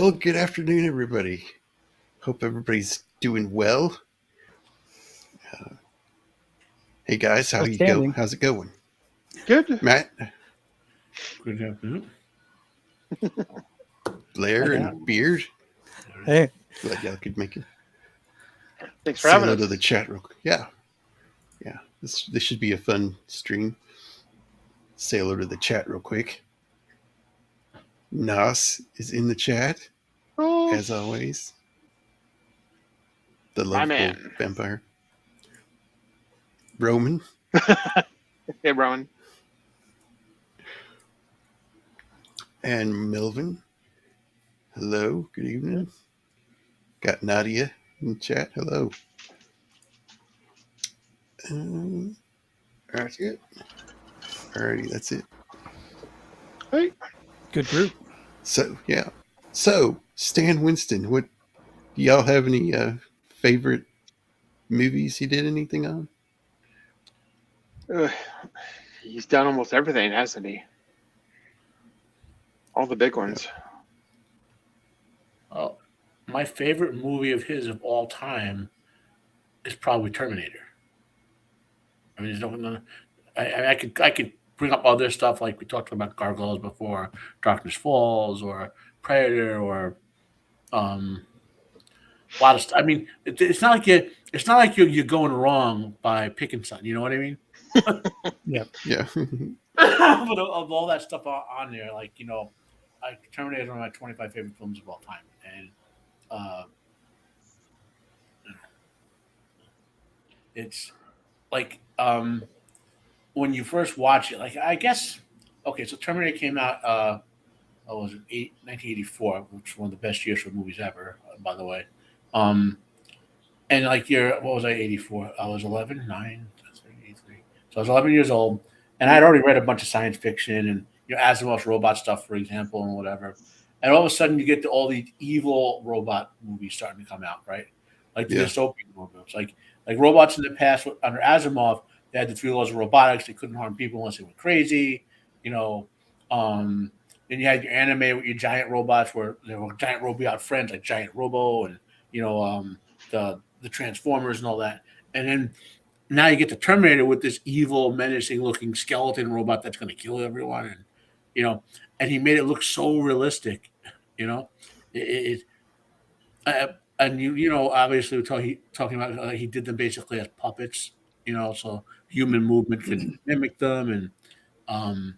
Well, good afternoon, everybody. Hope everybody's doing well. Hey guys, how you go? Outstanding. How's it going, Good. Matt, Good afternoon. Blair, Yeah. and Beard? Hey, Glad y'all could make it. Thanks for Say having hello us. to the chat real quick. Yeah. This should be a fun stream. Say hello to the chat real quick. Nas is in the chat Oh, as always. The my lovable man. vampire. Roman Hey, Rowan. and Melvin. Hello. Good evening. Got Nadia in the chat. Hello. That's it. Alrighty, that's it. Hey. good group. So yeah. So Stan Winston, what do y'all have any favorite movies he did anything on? He's done almost everything, hasn't he? All the big ones. Oh, my favorite movie of his of all time is probably Terminator. I mean, there's no. I could bring up other stuff like we talked about Gargoyles before, Darkness Falls, or Predator, or a lot of stuff. I mean, it's not like you're going wrong by picking something. You know what I mean? Yeah. Yeah. But of all that stuff on there, like Terminator is one of my 25 favorite films of all time, and uh, it's like when you first watch it, like I guess okay, so Terminator came out what was it 1984, which is one of the best years for movies ever, by the way. Um, and like what was I 84? I was 11, 9, 83. So I was 11 years old, and I had already read a bunch of science fiction and Asimov's robot stuff, for example, and whatever. And all of a sudden, you get to all these evil robot movies starting to come out, right? Like the Yeah. dystopian movies, like robots in the past under Asimov, they had the three laws of robotics. They couldn't harm people unless they were crazy, you know. Then you had your anime with your giant robots, where there were giant robot friends like Giant Robo and the Transformers and all that. And then now you get the Terminator with this evil, menacing looking skeleton robot that's going to kill everyone, and you know, and he made it look so realistic, you know. And obviously we're talking about he did them basically as puppets, so human movement could mimic them, and um,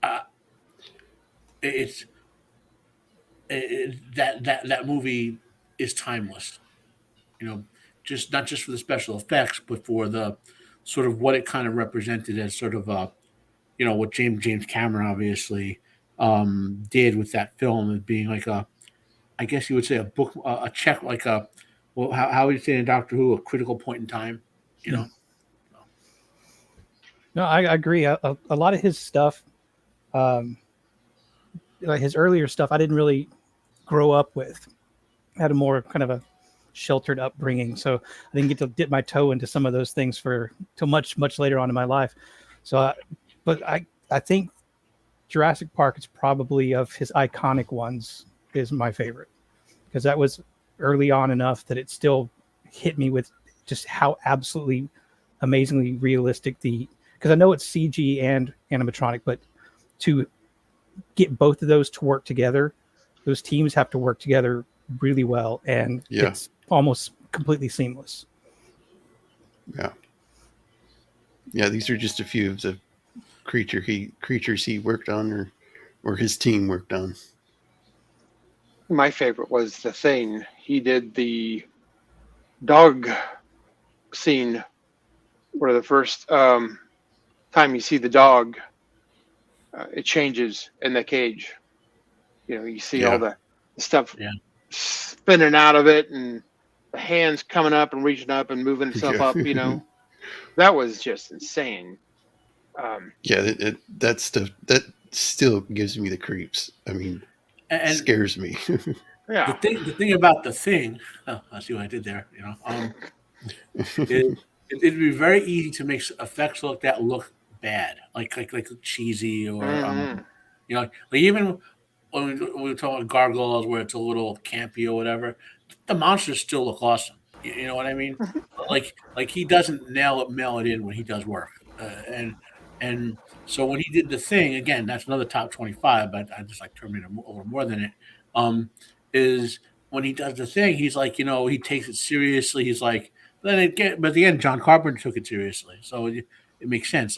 uh, it's that movie is timeless, you know, just not just for the special effects, but for the sort of what it kind of represented as sort of what James Cameron obviously did with that film, as being like I guess you would say a book, a check, like how would you say in Doctor Who, a critical point in time, you know? No, I agree. A lot of his stuff, um, like his earlier stuff, I didn't really grow up with. I had a more kind of a sheltered upbringing, so I didn't get to dip my toe into some of those things till much later on in my life. So, but I think Jurassic Park is probably of his iconic ones is my favorite, because that was early on enough that it still hit me with just how absolutely amazingly realistic because I know it's CG and animatronic, but to get both of those to work together, those teams have to work together really well, and Yeah. it's almost completely seamless. Yeah. Yeah, these are just a few of the creatures he worked on or his team worked on. My favorite was The Thing. He did the dog scene where the first time you see the dog, it changes in the cage. You see all the stuff spinning out of it, and the hands coming up and reaching up and moving itself up. That was just insane. That stuff that still gives me the creeps. I mean, And scares me. Yeah. the thing about The Thing, I see what I did there. It'd be very easy to make effects like that look bad, like cheesy, or like even when we were talking about gargoyles, where it's a little campy or whatever, the monsters still look awesome. You know what I mean? Like he doesn't mail it in when he does work, and so when he did The Thing again, that's another top 25, but I just like Terminator a little more than it. Is when he does The Thing, he's like, he takes it seriously. He's like, but at the end, John Carpenter took it seriously, so it makes sense.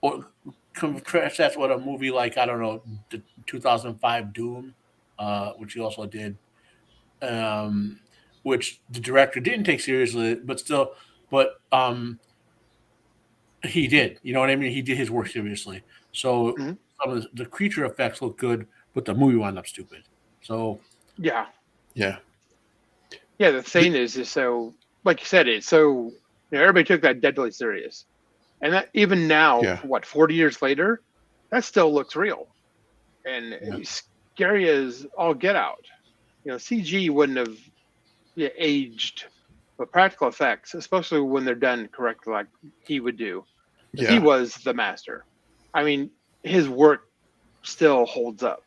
Or contrast that with a movie like, I don't know, the 2005 Doom, which he also did, um, which the director didn't take seriously, but still, but he did. You know what I mean? He did his work seriously. So Mhm. some of the creature effects look good, but the movie wound up stupid. So Yeah. Yeah. Yeah, the thing is just so, like you said, it's so, everybody took that deadly serious. And that even now, Yeah. what, 40 years later, that still looks real. And Yeah. scary as all get out. CG wouldn't have aged, but practical effects, especially when they're done correctly, like he would do. He Yeah. was the master. I mean, his work still holds up.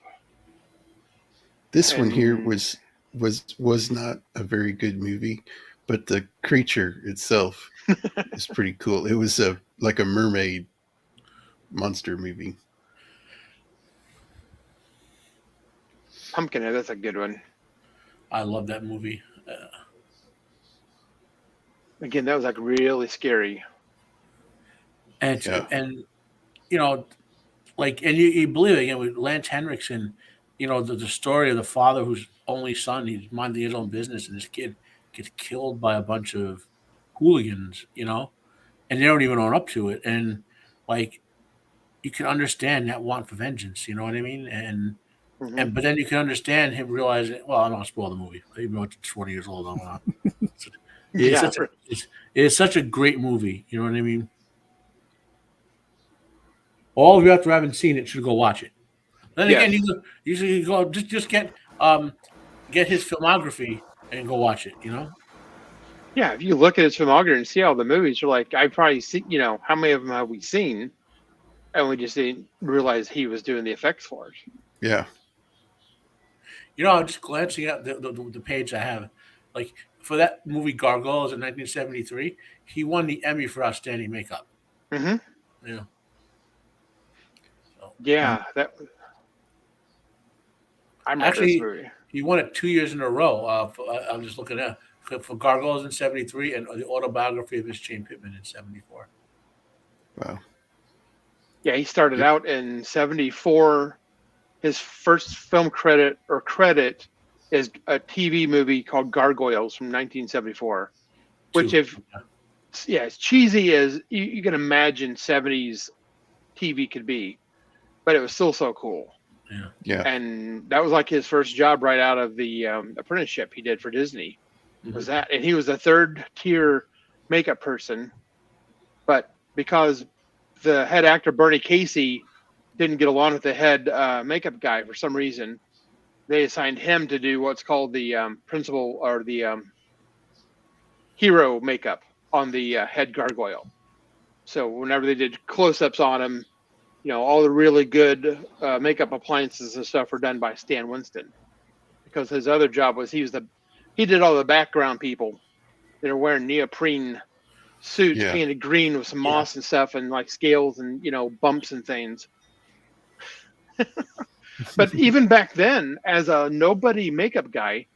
This one here And was not a very good movie, but the creature itself is pretty cool. It was like a mermaid monster movie. Pumpkinhead, that's a good one. I love that movie. Again, that was like really scary. And Yeah. and and you believe it again with Lance Henriksen. The story of the father whose only son, he's minding his own business, and this kid gets killed by a bunch of hooligans. And they don't even own up to it. And like, you can understand that want for vengeance. You know what I mean? Mhm. But then you can understand him realizing. Well, I don't want to spoil the movie, even though it's 20 years old. I don't want to. It's Yeah. it's such a great movie. You know what I mean? All of you after haven't seen it should go watch it. Then again, Yes. you should go just get his filmography and go watch it. Yeah. If you look at his filmography and see all the movies, you're like, I probably see, how many of them have we seen? And we just didn't realize he was doing the effects for it. Yeah. I'm just glancing at the page I have. Like, for that movie Gargoyles in 1973, he won the Emmy for outstanding makeup. Mm-hmm. Yeah. So, Yeah. I remember this actually, movie. he won it 2 years in a row. I'm just looking at for Gargoyles in 73 and the autobiography of Miss Jane Pittman in 74. Wow. Yeah, he started out in 74. His first film credit is a TV movie called Gargoyles from 1974. Which, as cheesy as you can imagine 70s TV could be, but it was still so cool. Yeah. Yeah. And that was like his first job right out of the apprenticeship he did for Disney. Was that, and he was a third tier makeup person, but because the head actor Bernie Casey didn't get along with the head makeup guy for some reason, they assigned him to do what's called the principal or the hero makeup on the head gargoyle. So whenever they did close-ups on him, all the really good makeup appliances and stuff were done by Stan Winston, because his other job was he did all the background people that are wearing neoprene suits painted green with some moss and stuff and like scales and bumps and things. But even back then, as a nobody makeup guy,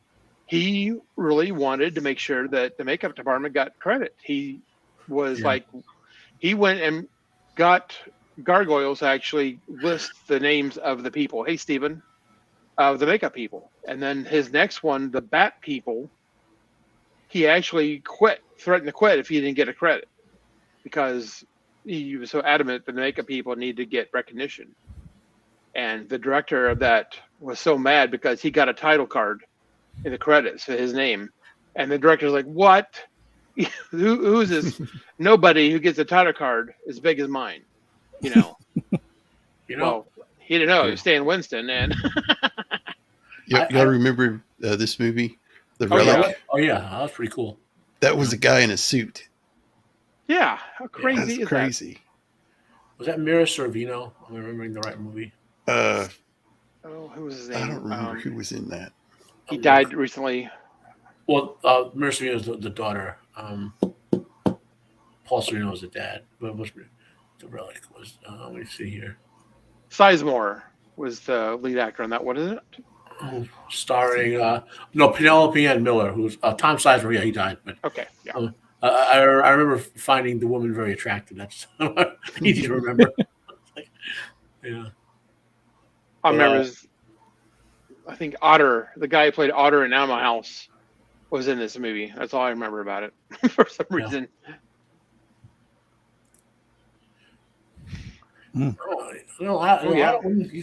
he really wanted to make sure that the makeup department got credit. He was like, he went and got Gargoyles to actually list the names of the people. Hey, Steven, the makeup people. And then his next one, the Bat people, he actually threatened to quit if he didn't get a credit, because he was so adamant that the makeup people need to get recognition. And the director of that was so mad because he got a title card in the credits for his name. And the director's like, what? Who's this nobody who gets a title card as big as mine? Well, he didn't know. He was Stan Winston. And y'all remember this movie, The Relic? Yeah. Oh, yeah. That was pretty cool. That was a guy in a suit. Yeah. How crazy is crazy. Was that Mira Sorvino? Am I remembering the right movie? Oh, who was his I name? don't remember who was in that. He died recently. Well, Mercy was the daughter. Paul Sereno was the dad. But was the relic was? Let me see here. Sizemore was the lead actor on that. What is it? Starring Penelope Ann Miller, who's Tom Sizemore. Yeah, he died, but Okay, yeah. I remember finding the woman very attractive. That's easy to remember. Yeah, I remember. I think Otter, the guy who played Otter in Animal House, was in this movie. That's all I remember about it for some reason. You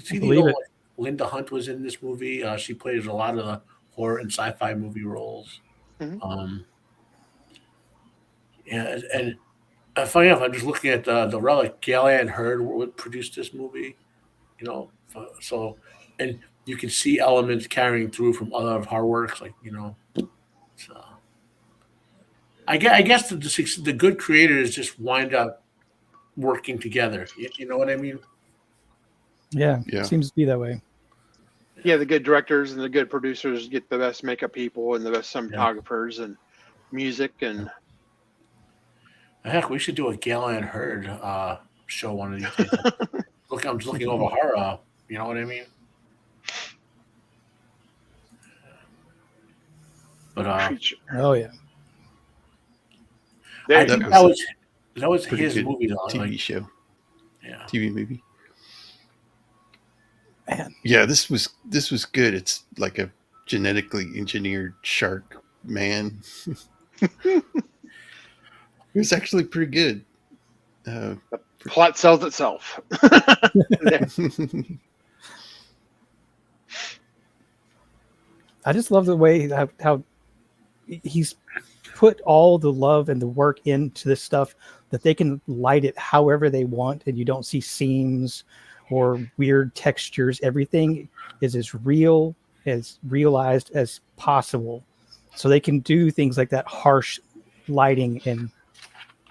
see, Believe it. Linda Hunt was in this movie. She plays a lot of the horror and sci-fi movie roles. Mhm. Yeah, and funny enough, I'm just looking at the relic. Gallian Hurd produced this movie. So and you can see elements carrying through from other of her works, So I guess the good creators just wind up working together. You know what I mean? Yeah, Yeah. seems to be that way. Yeah, the good directors and the good producers get the best makeup people and the best cinematographers and music and. Heck, we should do a Gallian Hurd show one of these days. Look, I'm just looking over her. You know what I mean? But Oh yeah, There I you think go. that was Pretty his good movie, though. TV show, Yeah. TV movie. man. Yeah, this was good. It's like a genetically engineered shark man. It was actually pretty good. Plot sells itself. I just love the way how he's put all the love and the work into this stuff that they can light it however they want, and you don't see seams or weird textures. Everything is as real, as realized as possible, so they can do things like that harsh lighting, and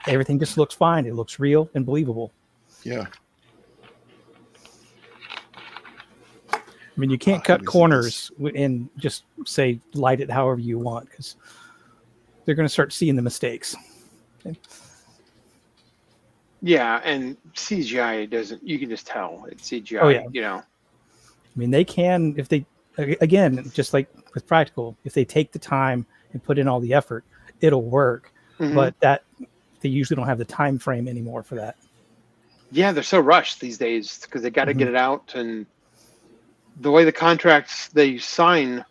everything just looks fine. It looks real and believable. Yeah. I mean, you can't cut corners and just say light it however you want, because they're going to start seeing the mistakes. Okay. Yeah, and CGI doesn't. You can just tell it's CGI. Oh, yeah. I mean, they can, if they, again, just like with practical, if they take the time and put in all the effort, it'll work. Mhm. But that they usually don't have the time frame anymore for that. Yeah, they're so rushed these days because they got to get it out, and the way the contracts they sign,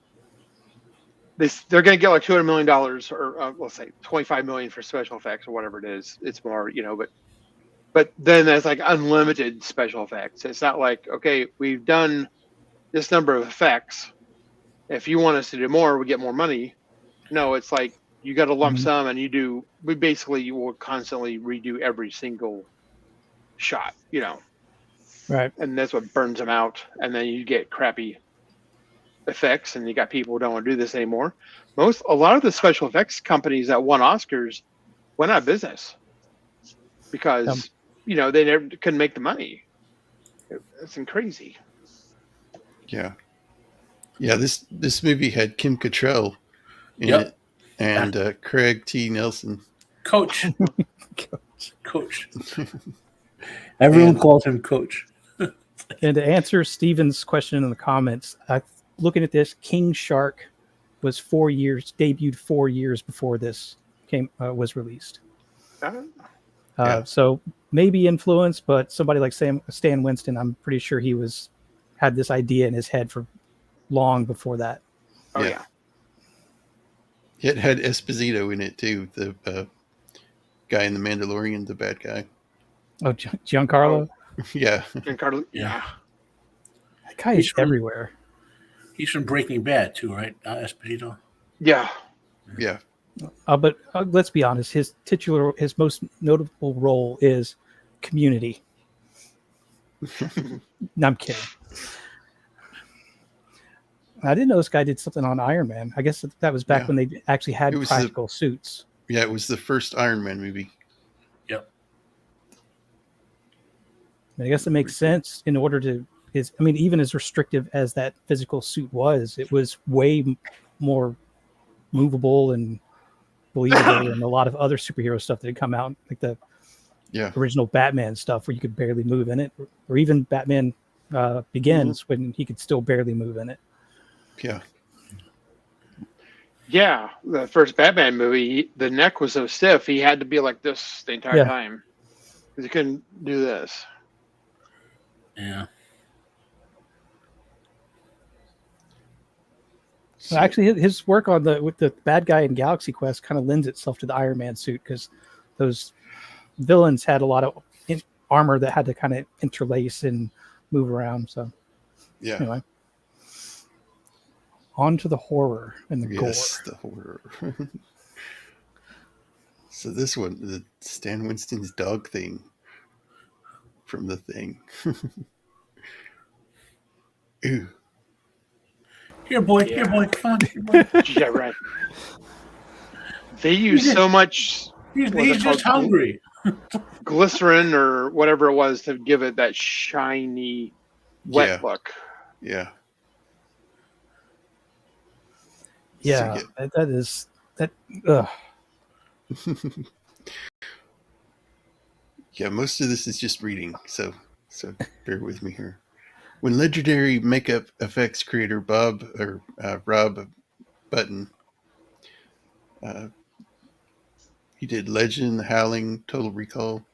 they're going to get like $200 million, or let's say $25 million for special effects or whatever it is. It's more, but then there's like unlimited special effects. It's not like, okay, we've done this number of effects. If you want us to do more, we get more money. No, it's like you got a lump sum, and you will constantly redo every single shot, Right. and that's what burns them out. And then you get crappy effects, and you got people who don't want to do this anymore. A lot of the special effects companies that won Oscars went out of business because they never couldn't make the money. It's crazy. Yeah. This movie had Kim Cattrall in it, and Craig T. Nelson. Coach. Everyone calls him Coach. And to answer Steven's question in the comments, looking at this, King Shark was debuted 4 years before this was released. So maybe influence, but somebody like Stan Winston, I'm pretty sure he had this idea in his head for long before that. Oh yeah. It had Esposito in it too, the guy in The Mandalorian, the bad guy. Oh, Giancarlo? Yeah. Giancarlo, yeah. That guy is everywhere. He's from Breaking Bad too, right? Esposito? Yeah. Yeah. But let's be honest, his most notable role is Community. No, I'm kidding. I didn't know this guy did something on Iron Man. I guess that was back when they actually had practical suits. Yeah, it was the first Iron Man movie. Yep. I guess it makes sense in order to I mean, even as restrictive as that physical suit was, it was way more movable and believable than a lot of other superhero stuff that had come out, like the Yeah. original Batman stuff where you could barely move in it, or even Batman Begins when he could still barely move in it. Yeah. Yeah, the first Batman movie, the neck was so stiff, he had to be like this the entire time because he couldn't do this. Yeah. Well, actually, his work on with the bad guy in Galaxy Quest kind of lends itself to the Iron Man suit because those villains had a lot of armor that had to kind of interlace and move around. So, anyway, on to the horror and the gore. Yes, the horror. So this one, the Stan Winston's dog thing from The Thing. Ew. Here, boy. Yeah. Here, boy. Come on. Here, boy. Yeah, right. They use so much. He's just hungry. Glycerin or whatever it was to give it that shiny, wet look. Yeah. Yeah, that is that. Ugh. Yeah, most of this is just reading, so bear with me here. When legendary makeup effects creator Rob Button, he did Legend, The Howling, Total Recall,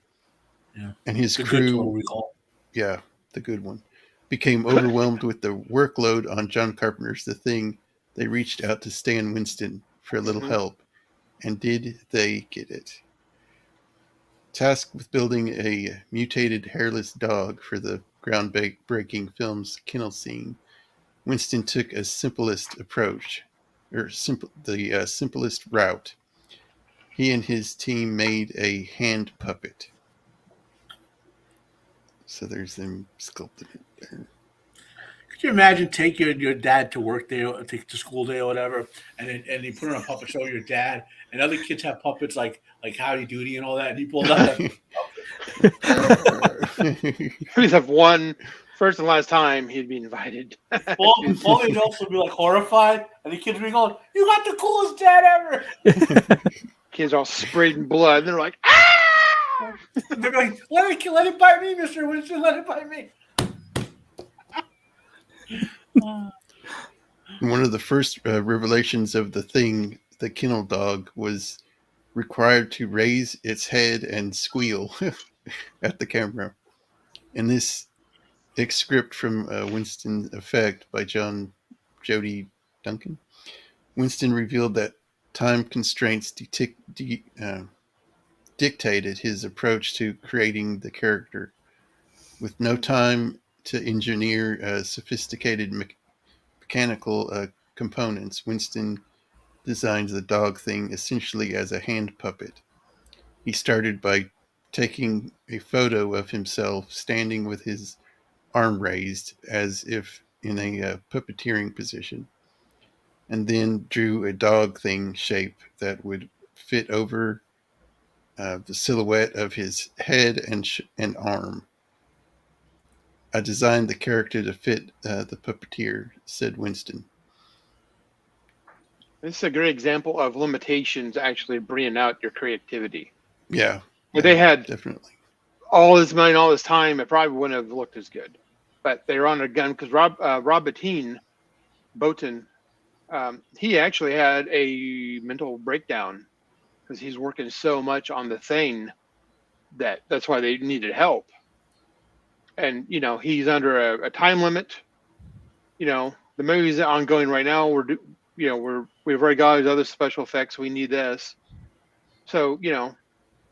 and his crew, Total Recall. Yeah, the good one, became overwhelmed with the workload on John Carpenter's The Thing. They reached out to Stan Winston for a little help, and did they get it? Tasked with building a mutated hairless dog for the groundbreaking film's kennel scene, Winston took a simplest route. He and his team made a hand puppet. So there's them sculpting it there. Could you imagine take your dad to work day, take to school day or whatever, and you put on a puppet show with your dad, and other kids have puppets like Howdy Doody and all that, and he pulled out He'd have one first and last time he'd be invited. All the adults would be like horrified, and the kids would be going, "You got the coolest dad ever!" Kids are all sprayed in blood, and they're like, "Ah!" They're like, "Let it bite me, Mr. Winston. Let it bite me." One of the first revelations of The Thing, the kennel dog, was required to raise its head and squeal at the camera. In this excerpt from Winston's Effect by John Jody Duncan, Winston revealed that time constraints dictated his approach to creating the character. With no time to engineer sophisticated mechanical components, Winston designed the dog thing essentially as a hand puppet. He started by taking a photo of himself standing with his arm raised as if in a puppeteering position, and then drew a dog thing shape that would fit over the silhouette of his head and arm. I designed the character to fit the puppeteer, said Winston. This is a great example of limitations actually bringing out your creativity. Yeah. If they had definitely all this money, all this time, it probably wouldn't have looked as good. But they were on a gun because Rob Bottin, he actually had a mental breakdown because he's working so much on The Thing that's why they needed help. And he's under a time limit. The movie's ongoing right now. We've already got his other special effects. We need this. So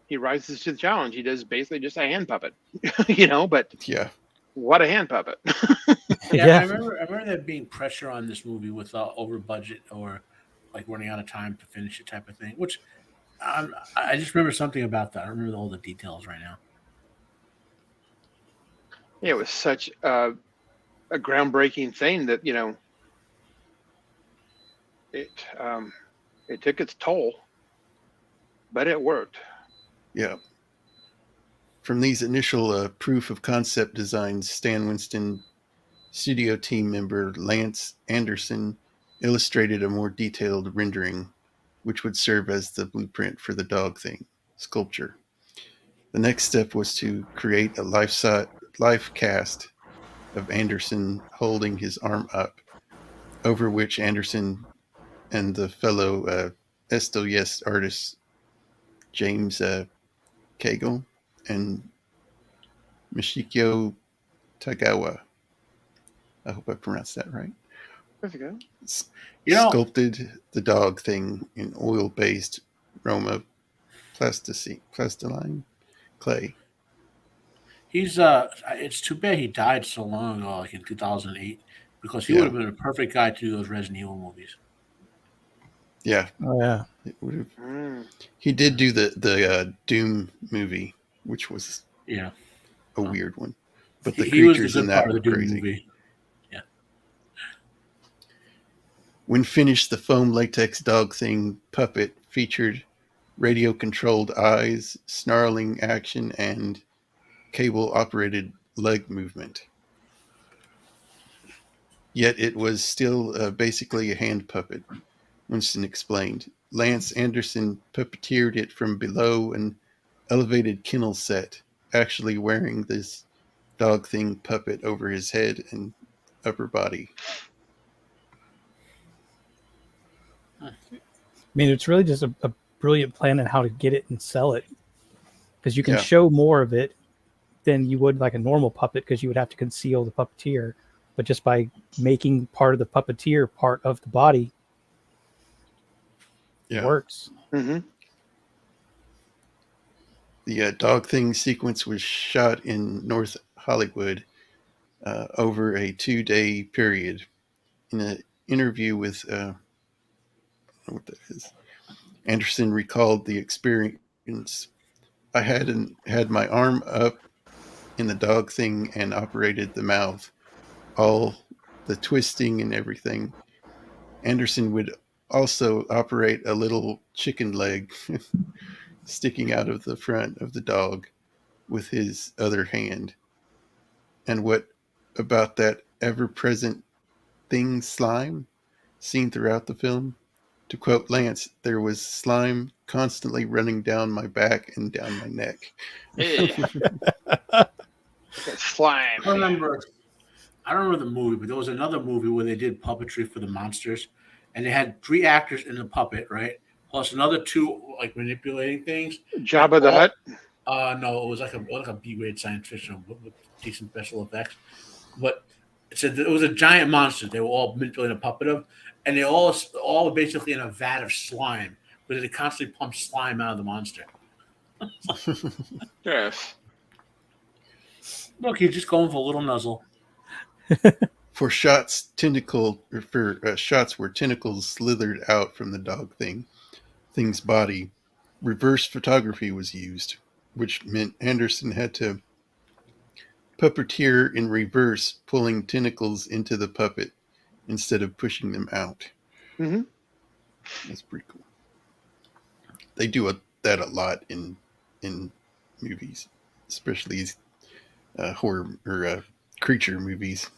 he rises to the challenge. He does basically just a hand puppet. But yeah. What a hand puppet. Yeah. I remember there being pressure on this movie with over budget or like running out of time to finish it type of thing, which I just remember something about that. I don't remember all the details right now. It was such a groundbreaking thing that it took its toll, but it worked. Yeah. From these initial proof of concept designs, Stan Winston studio team member Lance Anderson illustrated a more detailed rendering, which would serve as the blueprint for the dog thing sculpture. The next step was to create a life cast of Anderson holding his arm up, over which Anderson and the fellow Esto Yes artists James Cagle and Mishikyo Tagawa, I hope I pronounced that right, That's good. You know, sculpted the dog thing in oil-based Roma plastiline clay. he's it's too bad he died so long ago, like in 2008, because he would Yeah, have been a perfect guy to do those Resident Evil movies. yeah. Oh yeah. It would have. Mm. He did do the Doom movie, which was Yeah, a weird one, but the he was the creatures in good that part of were the Doom crazy. movie. Yeah, When finished, the foam latex dog thing puppet featured radio-controlled eyes, snarling action, and cable-operated leg movement. Yet it was still basically a hand puppet, Winston explained. Lance Anderson puppeteered it from below an elevated kennel set, actually wearing this dog thing puppet over his head and upper body. I mean, it's really just a brilliant plan on how to get it and sell it, because you can Yeah. show more of it than you would like a normal puppet, because you would have to conceal the puppeteer. But just by making part of the puppeteer part of the body, it Yeah. works. Mm-hmm. The dog thing sequence was shot in North Hollywood over a 2-day period. In an interview with, I don't know what that is, Anderson recalled the experience. I had my arm up in the dog thing and operated the mouth, all the twisting and everything. Anderson would also operate a little chicken leg sticking out of the front of the dog with his other hand. And what about that ever present thing slime seen throughout the film? To quote Lance, there was slime constantly running down my back and down my neck. That slime. I don't remember the movie, but there was another movie where they did puppetry for the monsters, and they had 3 actors in the puppet, right? Plus another 2 like manipulating things. Jabba the Hutt. No, it was like a B-grade science fiction with decent special effects. But it said that it was a giant monster. They were all manipulating a puppet of, and they all were basically in a vat of slime, but they constantly pumped slime out of the monster. Yes. Look, he's just going for a little nuzzle. For shots where tentacles slithered out from the dog thing's body, reverse photography was used, which meant Anderson had to puppeteer in reverse, pulling tentacles into the puppet instead of pushing them out. Mm-hmm. That's pretty cool. They do that a lot in movies, especially horror or creature movies.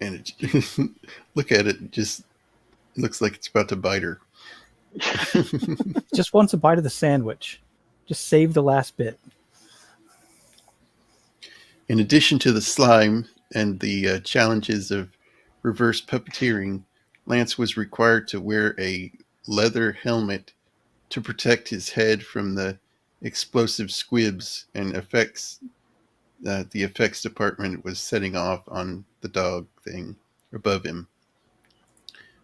And it, look at it, it just looks like it's about to bite her. Just wants a bite of the sandwich. Just save the last bit. In addition to the slime and the challenges of reverse puppeteering, Lance was required to wear a leather helmet to protect his head from the explosive squibs and effects that the effects department was setting off on the dog thing above him,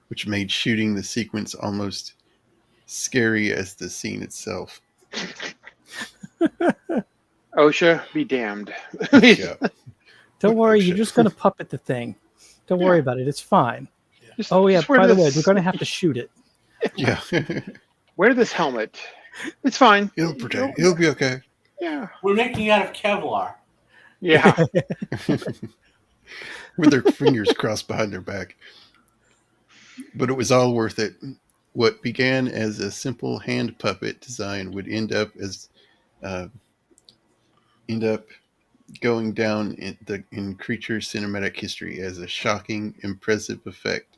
which made shooting the sequence almost scary as the scene itself. OSHA be damned. Yeah. Don't worry, shit. you're just going to puppet the thing. Don't worry about it. It's fine. Just- Oh, yeah, just wear by the way, this- we're going to have to shoot it. Yeah. Wear this helmet. It's fine. He'll protect. He'll be okay. Yeah. We're making it out of Kevlar. Yeah. With their fingers crossed behind their back. But it was all worth it. What began as a simple hand puppet design would end up going down in creature cinematic history as a shocking, impressive effect.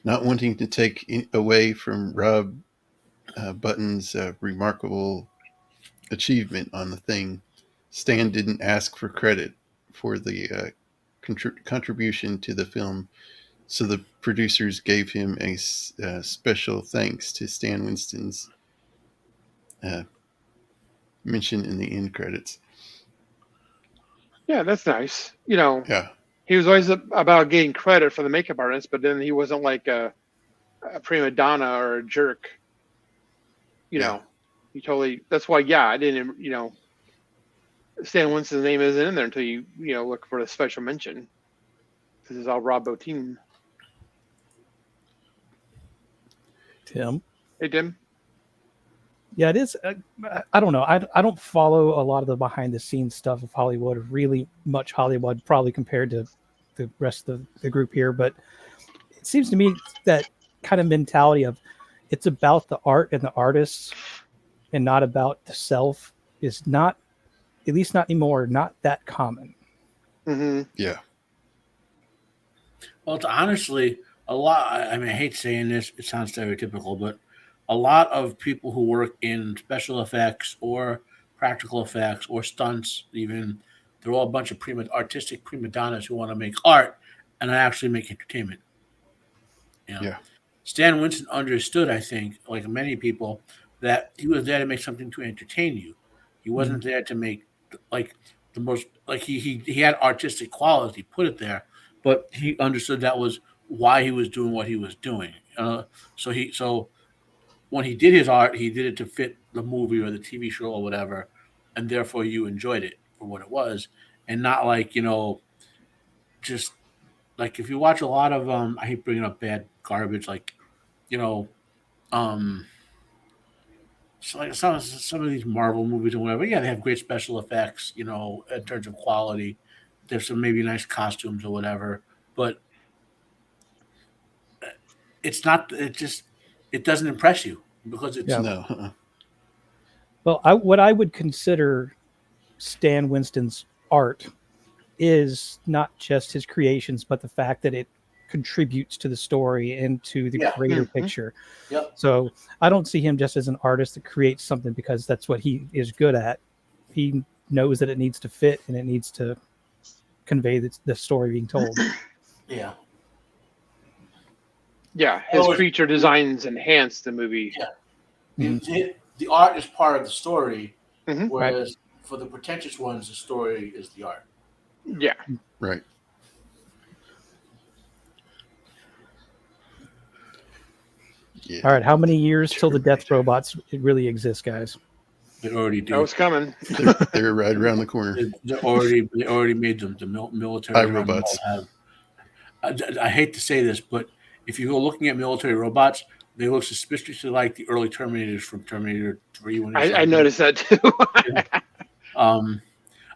Not wanting to take away from Rob Button's remarkable achievement on the thing, Stan didn't ask for credit for the contribution to the film, so the producers gave him a special thanks to Stan Winston's uh, mention in the end credits. Yeah, that's nice. You know, Yeah, he was always about getting credit for the makeup artist, but then he wasn't like a prima donna or a jerk. You yeah. know, he totally. That's why. Yeah, I didn't. You know, Stan Winston's name isn't in there until you look for the special mention. This is all Rob Bottin. Tim. Hey, Tim. Yeah, it is. I don't know. I don't follow a lot of the behind the scenes stuff of Hollywood, or really much Hollywood, probably compared to the rest of the group here. But it seems to me that kind of mentality of it's about the art and the artists and not about the self is not, at least not anymore, not that common. Mm-hmm. Yeah. Well, it's honestly, a lot. I mean, I hate saying this; it sounds stereotypical, but a lot of people who work in special effects or practical effects or stunts, even, they're all a bunch of artistic prima donnas who want to make art and not actually make entertainment. You know? Yeah. Stan Winston understood, I think, like many people, that he was there to make something to entertain you. He wasn't there to make like the most like he had artistic quality, put it there, but he understood that was why he was doing what he was doing. So when he did his art, he did it to fit the movie or the TV show or whatever, and therefore you enjoyed it for what it was, and not like just like if you watch a lot of I hate bringing up bad garbage like you know um so like some of these Marvel movies or whatever, yeah, they have great special effects, in terms of quality. There's some maybe nice costumes or whatever, but it's not. It doesn't impress you because it's Yeah. No. Well, what I would consider Stan Winston's art is not just his creations, but the fact that it contributes to the story and to the Yeah. greater Mm-hmm. picture. Yep. So I don't see him just as an artist that creates something because that's what he is good at. He knows that it needs to fit and it needs to convey the story being told. Yeah. Yeah, his Oh, creature designs enhance the movie. Yeah. The art is part of the story, Mhm. whereas for the pretentious ones, the story is the art. Yeah. Right. Yeah. All right, how many years till the death robots really exist, guys? They already do. That was coming. They're right around the corner. They already made them. The military around the iRobots. world have. I hate to say this, but if you go looking at military robots, they look suspiciously like the early Terminators from Terminator 3. When I noticed that too. I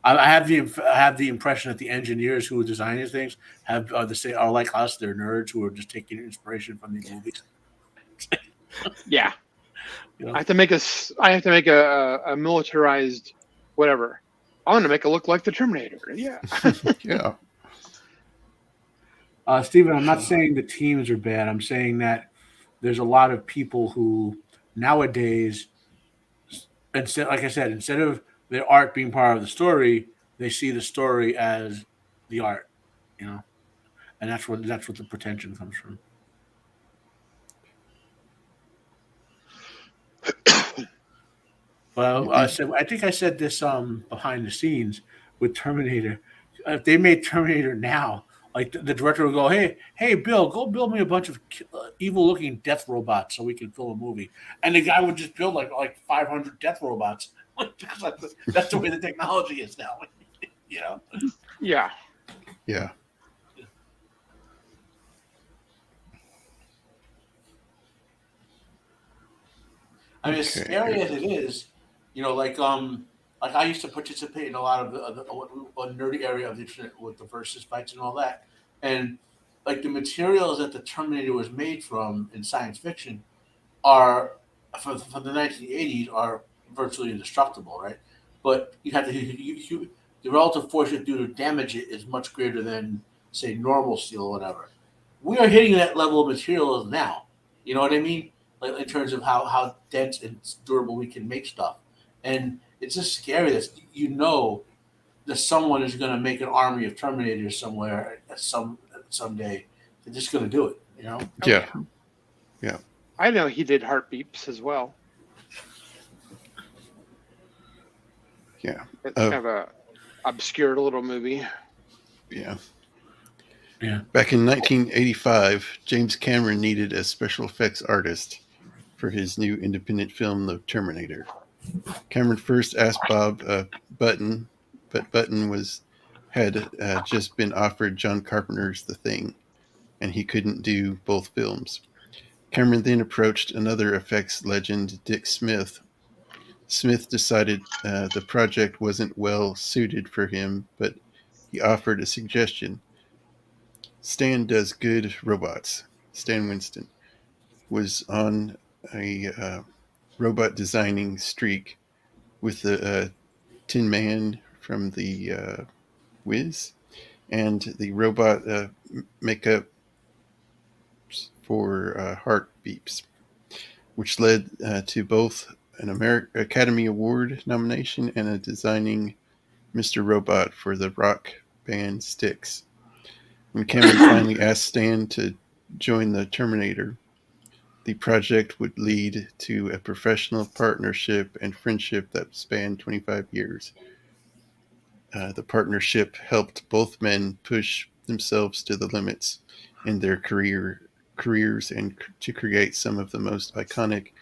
have the impression that the engineers who design these things are like us. They're nerds who are just taking inspiration from these movies. Yeah. You know? I have to make a militarized whatever. I want to make it look like the Terminator. Yeah. Yeah. Stephen, I'm not saying the teams are bad. I'm saying that there's a lot of people who nowadays, like I said, instead of their art being part of the story, they see the story as the art, and that's what the pretension comes from. Well, I think I said this behind the scenes with Terminator. If they made Terminator now, like the director would go, "Hey, Bill, go build me a bunch of evil-looking death robots so we can film a movie." And the guy would just build like 500 death robots. That's the way the technology is now. Yeah. Yeah. I mean, as scary as it is, like I used to participate in a lot of the nerdy area of the internet with the versus fights and all that, and like the materials that the Terminator was made from in science fiction are from the 1980s are virtually indestructible, right? But you have to the relative force you do to damage it is much greater than, say, normal steel or whatever. We are hitting that level of material now. You know what I mean? Like in terms of how dense and durable we can make stuff. And it's just scary that that someone is going to make an army of Terminators somewhere at someday. They're just going to do it. You know? Oh, Yeah. yeah. Yeah. I know he did heart beeps as well. Yeah. It's kind of a obscure little movie. Yeah. Yeah. Back in 1985, James Cameron needed a special effects artist for his new independent film, The Terminator. Cameron first asked Bob Button, but Button had just been offered John Carpenter's The Thing, and he couldn't do both films. Cameron then approached another effects legend, Dick Smith. Smith decided the project wasn't well suited for him, but he offered a suggestion. Stan does good robots. Stan Winston was on a robot designing streak with the Tin Man from the Wiz and the robot makeup for heart beeps, which led to both an Academy Award nomination and a designing Mr. Robot for the rock band Styx. When Cameron finally asked Stan to join the Terminator, the project would lead to a professional partnership and friendship that spanned 25 years. The partnership helped both men push themselves to the limits in their careers and to create some of the most iconic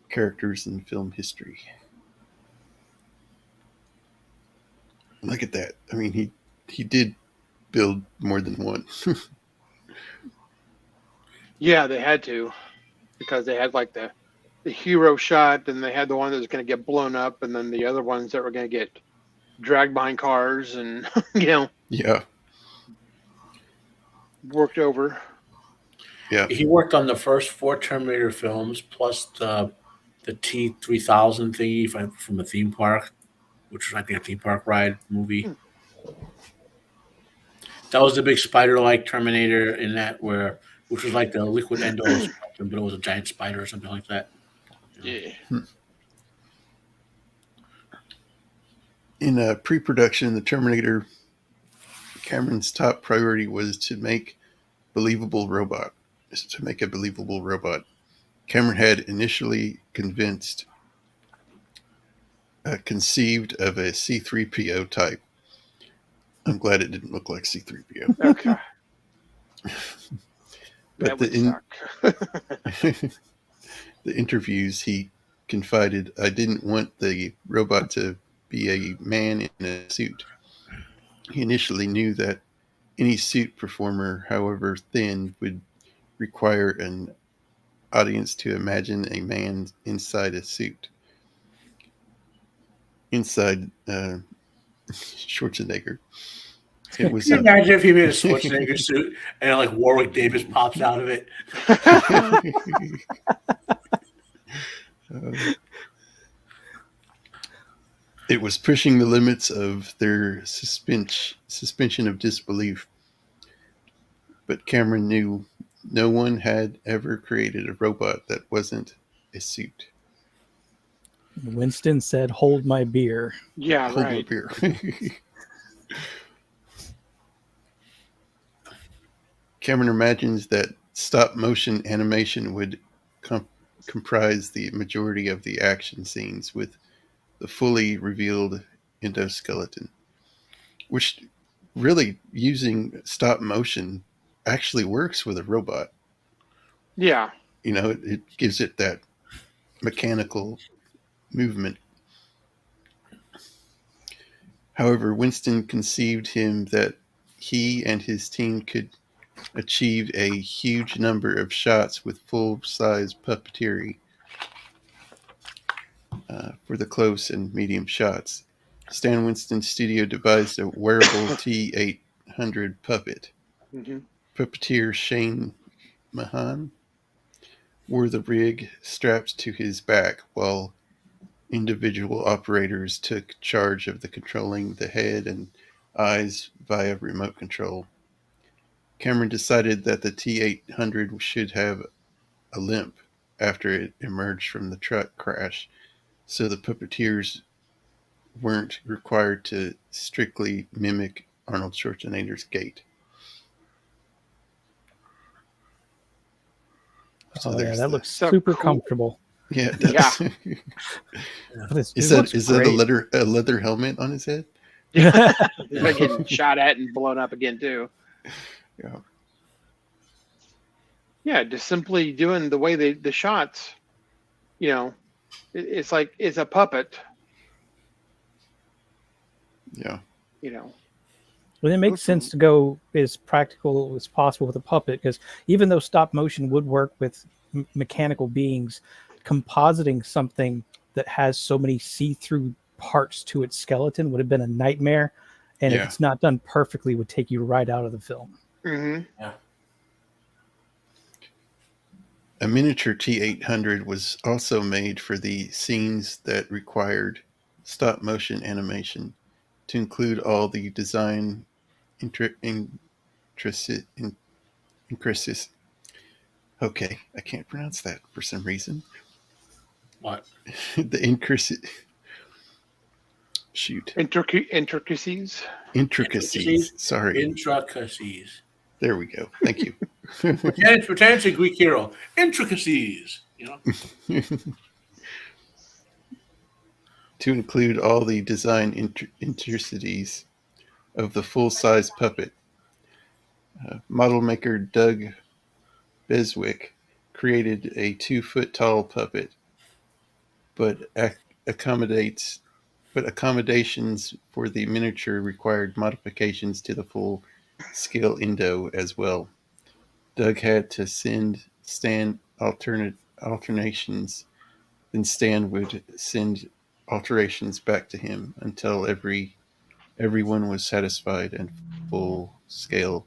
characters in film history. Look at that. I mean, he did build more than one. Yeah, they had to, because they had like the hero shot, and they had the one that was going to get blown up, and then the other ones that were going to get dragged behind cars and Yeah. worked over. Yeah. He worked on the first 4 Terminator films, plus the T-3000 thingy from a theme park, which was, I think, a theme park ride movie. That was the big spider-like Terminator in that, which was like the liquid endoskeleton, but it was a giant spider or something like that. Yeah. In pre-production, the Terminator, Cameron's top priority was to make a believable robot. Cameron had initially conceived of a C-3PO type. I'm glad it didn't look like C-3PO. Okay. But That would suck. the interviews, he confided, I didn't want the robot to be a man in a suit. He initially knew that any suit performer, however thin, would require an audience to imagine a man inside a suit. Inside Schwarzenegger. It was Can you imagine if he made a Schwarzenegger suit and like Warwick Davis pops out of it? It was pushing the limits of their suspension of disbelief. But Cameron knew no one had ever created a robot that wasn't a suit. Winston said, "Hold my beer." Yeah, Hold right. my beer. Cameron imagines that stop motion animation would comprise the majority of the action scenes with the fully revealed endoskeleton, which really using stop motion actually works with a robot. Yeah. You know, it gives it that mechanical movement. However, Winston conceived him that he and his team could achieve a huge number of shots with full-size puppeteering for the close and medium shots. Stan Winston's studio devised a wearable T-800 puppet. Mm-hmm. Puppeteer Shane Mahan wore the rig strapped to his back while individual operators took charge of the controlling the head and eyes via remote control. Cameron decided that the T-800 should have a limp after it emerged from the truck crash, so the puppeteers weren't required to strictly mimic Arnold Schwarzenegger's gait. So Oh yeah, there's that the looks So super cool. comfortable. yeah. It does. But it Is looks that great. a leather helmet on his head? He's like getting shot at and blown up again too. Yeah. Yeah, just simply doing the way the shots. You know, it's like it's a puppet. Yeah. You know, Well, it makes sense to go as practical as possible with a puppet, because even though stop motion would work with mechanical beings, compositing something that has so many see-through parts to its skeleton would have been a nightmare. And if Yeah. it's not done perfectly, would take you right out of the film. mm-hmm. Yeah. A miniature T-800 was also made for the scenes that required stop motion animation, to include all the design intricacies. Okay, I can't pronounce that for some reason. What? The intricacies. Shoot. Intricacies. Intricacies. Sorry. Intricacies. There we go. Thank you. Pretend to Greek hero. Intricacies. You know. To include all the design intricacies of the full-size puppet. Model maker Doug Beswick created a 2-foot-tall puppet, but accommodations for the miniature required modifications to the full-scale Indo as well. Doug had to send Stan alternations, then Stan would send alterations back to him until everyone was satisfied and full scale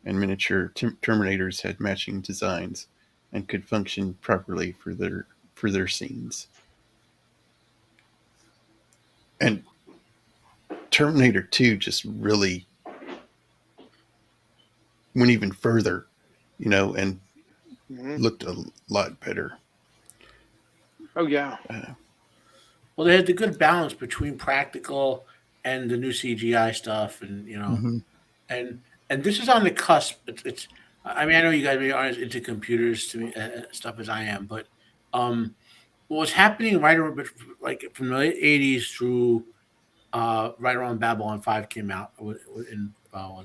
and miniature Terminators had matching designs and could function properly for their scenes. And Terminator 2 just really went even further, and Mm-hmm. looked a lot better. Oh yeah. Well, they had the good balance between practical and the new CGI stuff, and Mm-hmm. and this is on the cusp. It's I mean, I know you guys aren't as into computers to me stuff as I am, but what was happening right around, like from the late '80s through right around Babylon 5 came out in was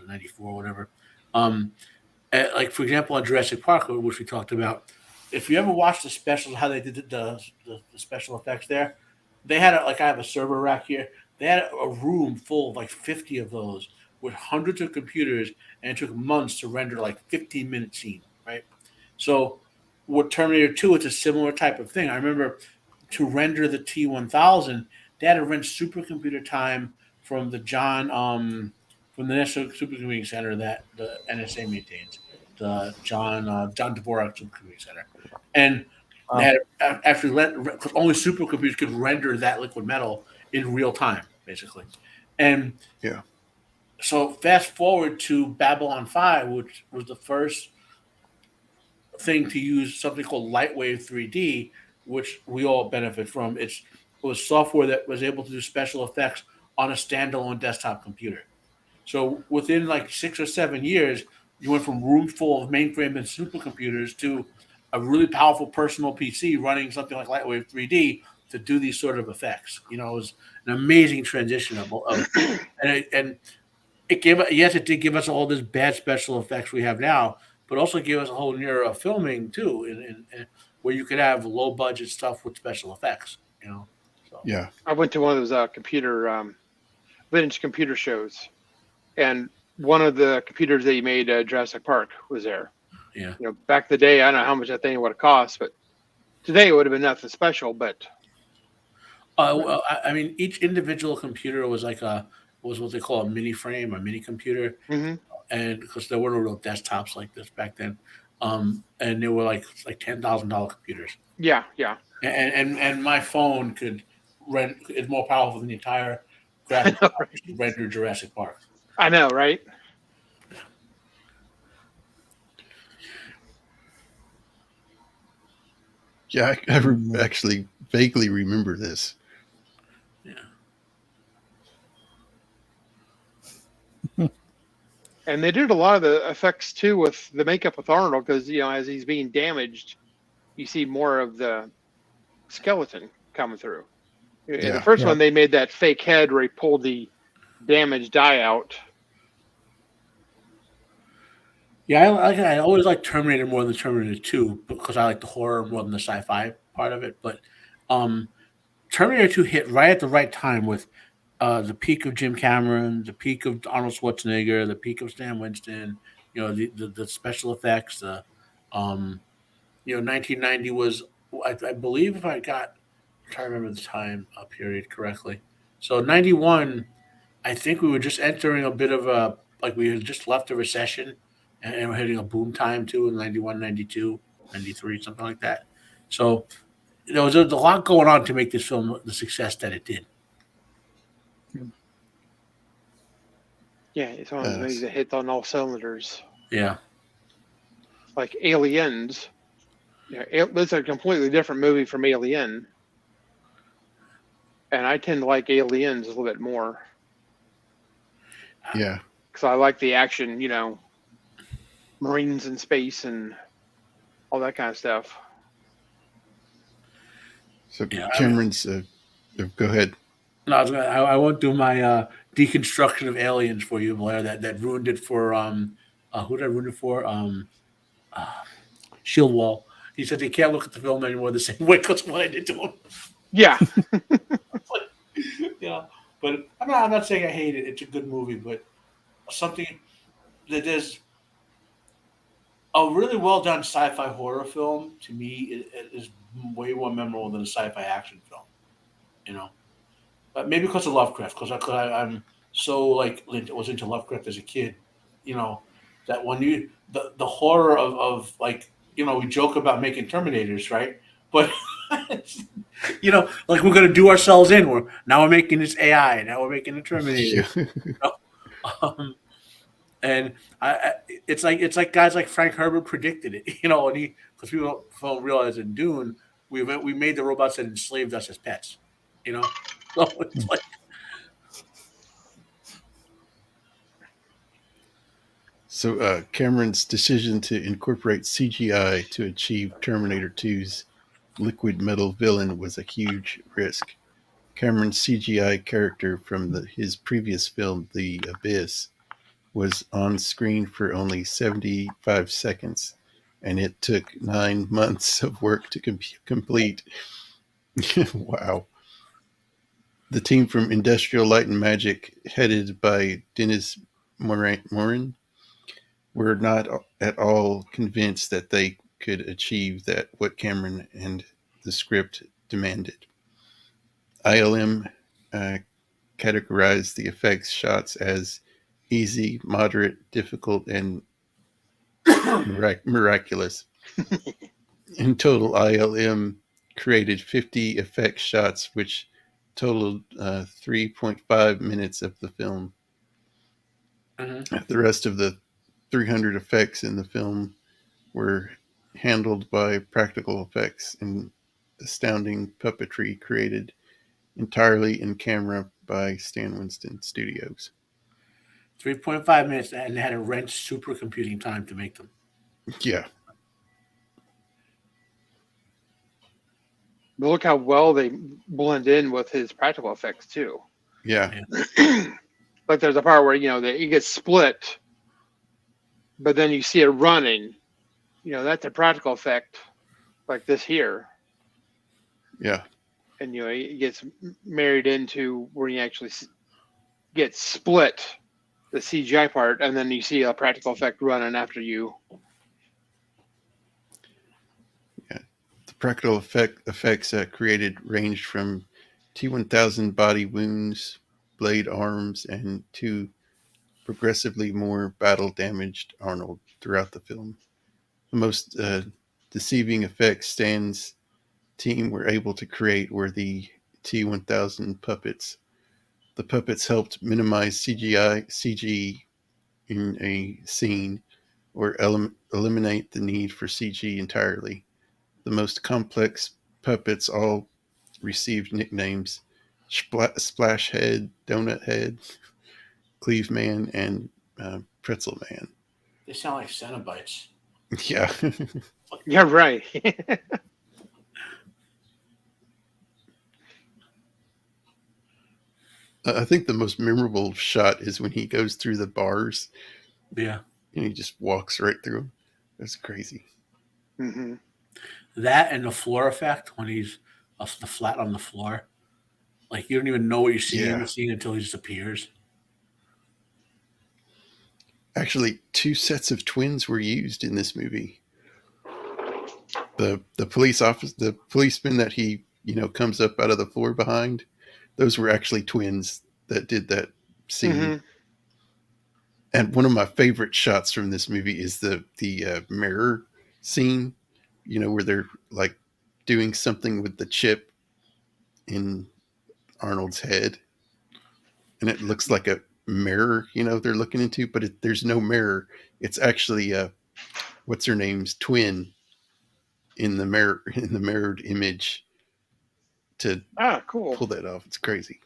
it '94 or whatever. Um, like for example, on Jurassic Park, which we talked about, if you ever watched the specials, how they did the special effects there, they had like I have a server rack here. They had a room full of like 50 of those with hundreds of computers, and it took months to render like 15-minute scene, right? So with Terminator 2, it's a similar type of thing. I remember to render the T-1000, they had to rent supercomputer time from the from the National Supercomputing Center that the NSA maintains, the John Dvorak Supercomputing Center, and they Wow. had actually because only supercomputers could render that liquid metal in real time, basically, and Yeah. so fast forward to Babylon 5, which was the first thing to use something called Lightwave 3D, which we all benefit from. It was software that was able to do special effects on a standalone desktop computer. So within like 6 or 7 years, you went from room full of mainframe and supercomputers to a really powerful personal PC running something like Lightwave 3D to do these sort of effects. It was an amazing transition and it gave yes, it did give us all this bad special effects we have now, but also gave us a whole new era of filming too, where you could have low budget stuff with special effects. So Yeah. I went to one of those computer vintage computer shows, and one of the computers that you made Jurassic Park was there. yeah. Back the day, I don't know how much that thing would have cost, but today it would have been nothing special. But Well, I mean, each individual computer was like was what they call a mini frame, a mini computer, mm-hmm. and because there weren't real desktops like this back then, and they were like $10,000 computers. yeah, And my phone could is more powerful than the entire graphic rendered Jurassic Park. I know, right? Yeah, actually vaguely remember this. Yeah. And they did a lot of the effects too with the makeup with Arnold, because as he's being damaged, you see more of the skeleton coming through. In the first one, they made that fake head where he pulled the damaged eye out. Yeah, I always like Terminator more than Terminator 2 because I like the horror more than the sci-fi part of it. But Terminator 2 hit right at the right time with the peak of Jim Cameron, the peak of Arnold Schwarzenegger, the peak of Stan Winston. The special effects. 1990 was, I believe, if I'm trying to remember the time period correctly. So 91, I think we were just entering a bit of a, like we had just left a recession and we're hitting a boom time too in 91, 92, 93, something like that. So there was a lot going on to make this film the success that it did. Yeah, it's one of the movies that hit on all cylinders. Yeah. Like Aliens. It's a completely different movie from Alien. And I tend to like Aliens a little bit more. Yeah. Because I like the action, Marines in space and all that kind of stuff. So Cameron's, go ahead. No, I won't do my deconstruction of Aliens for you, Blair. That ruined it for who did I ruin it for? Shield Wall. He said he can't look at the film anymore the same way because what I did to him. Yeah. But I'm not saying I hate it. It's a good movie, but something that is a really well done sci-fi horror film to me is way more memorable than a sci-fi action film. But maybe because of Lovecraft, because I'm so was into Lovecraft as a kid, that when the horror of we joke about making Terminators, right? But we're gonna do ourselves in. We're making this AI, now we're making a Terminator. And it's like guys like Frank Herbert predicted it, and because people don't realize in Dune we made the robots that enslaved us as pets, So it's like. So Cameron's decision to incorporate CGI to achieve Terminator 2's liquid metal villain was a huge risk. Cameron's CGI character from his previous film, The Abyss, was on screen for only 75 seconds, and it took 9 months of work to complete. Wow. The team from Industrial Light and Magic, headed by Dennis Morin, were not at all convinced that they could achieve what Cameron and the script demanded. ILM categorized the effects shots as easy, moderate, difficult, and miraculous. In total, ILM created 50 effects shots, which totaled 3.5 minutes of the film. Mm-hmm. The rest of the 300 effects in the film were handled by practical effects and astounding puppetry created entirely in camera by Stan Winston Studios. 3.5 minutes, and they had to rent supercomputing time to make them. Yeah. But look how well they blend in with his practical effects too. Yeah. Like there's a part where it gets split, but then you see it running. That's a practical effect, like this here. Yeah. And it gets married into where you actually get split, the CGI part, and then you see a practical effect running after you. Yeah, the practical effects created ranged from T-1000 body wounds, blade arms, and to progressively more battle-damaged Arnold throughout the film. The most deceiving effects Stan's team were able to create were the T-1000 puppets. The puppets helped minimize CG in a scene or eliminate the need for CG entirely. The most complex puppets all received nicknames: Splash Head, Donut Head, Cleve Man, and Pretzel Man. They sound like Cenobites. Yeah. Yeah, right. I think the most memorable shot is when he goes through the bars Yeah. and he just walks right through them. That's crazy. Hmm. That and the floor effect when he's the flat on the floor. Like you don't even know what you're seeing in Yeah. the scene until he just appears. Actually, two sets of twins were used in this movie. The policeman that he comes up out of the floor behind, those were actually twins that did that scene. Hmm. And one of my favorite shots from this movie is the mirror scene, where they're like doing something with the chip in Arnold's head, and it looks like a mirror, they're looking into, but there's no mirror. It's actually what's her name's twin in the mirrored image to Ah, cool. pull that off. It's crazy.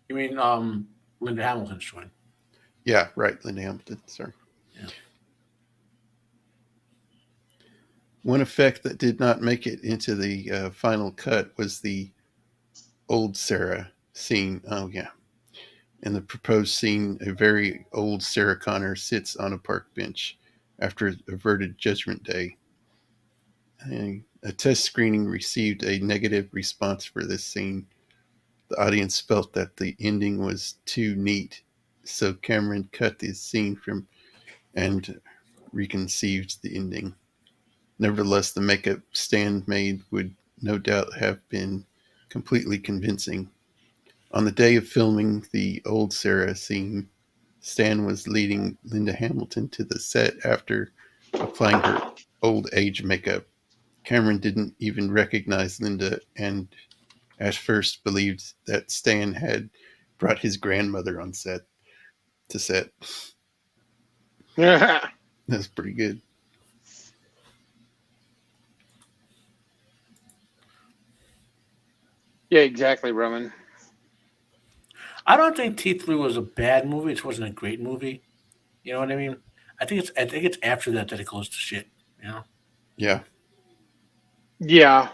You mean Linda Hamilton's twin? Yeah, right. Linda Hamilton. Sorry. Yeah. One effect that did not make it into the final cut was the old Sarah scene. Oh yeah. In the proposed scene, a very old Sarah Connor sits on a park bench after averted Judgment Day. A test screening received a negative response for this scene. The audience felt that the ending was too neat, so Cameron cut the scene from and reconceived the ending. Nevertheless, the makeup Stan made would no doubt have been completely convincing. On the day of filming the old Sarah scene, Stan was leading Linda Hamilton to the set after applying her old age makeup. Cameron didn't even recognize Linda and at first believed that Stan had brought his grandmother on set. Yeah, That's pretty good. exactly, Roman. I don't think T3 was a bad movie. It wasn't a great movie. You know what I mean? I think it's after that it goes to shit. You know? Yeah. Yeah.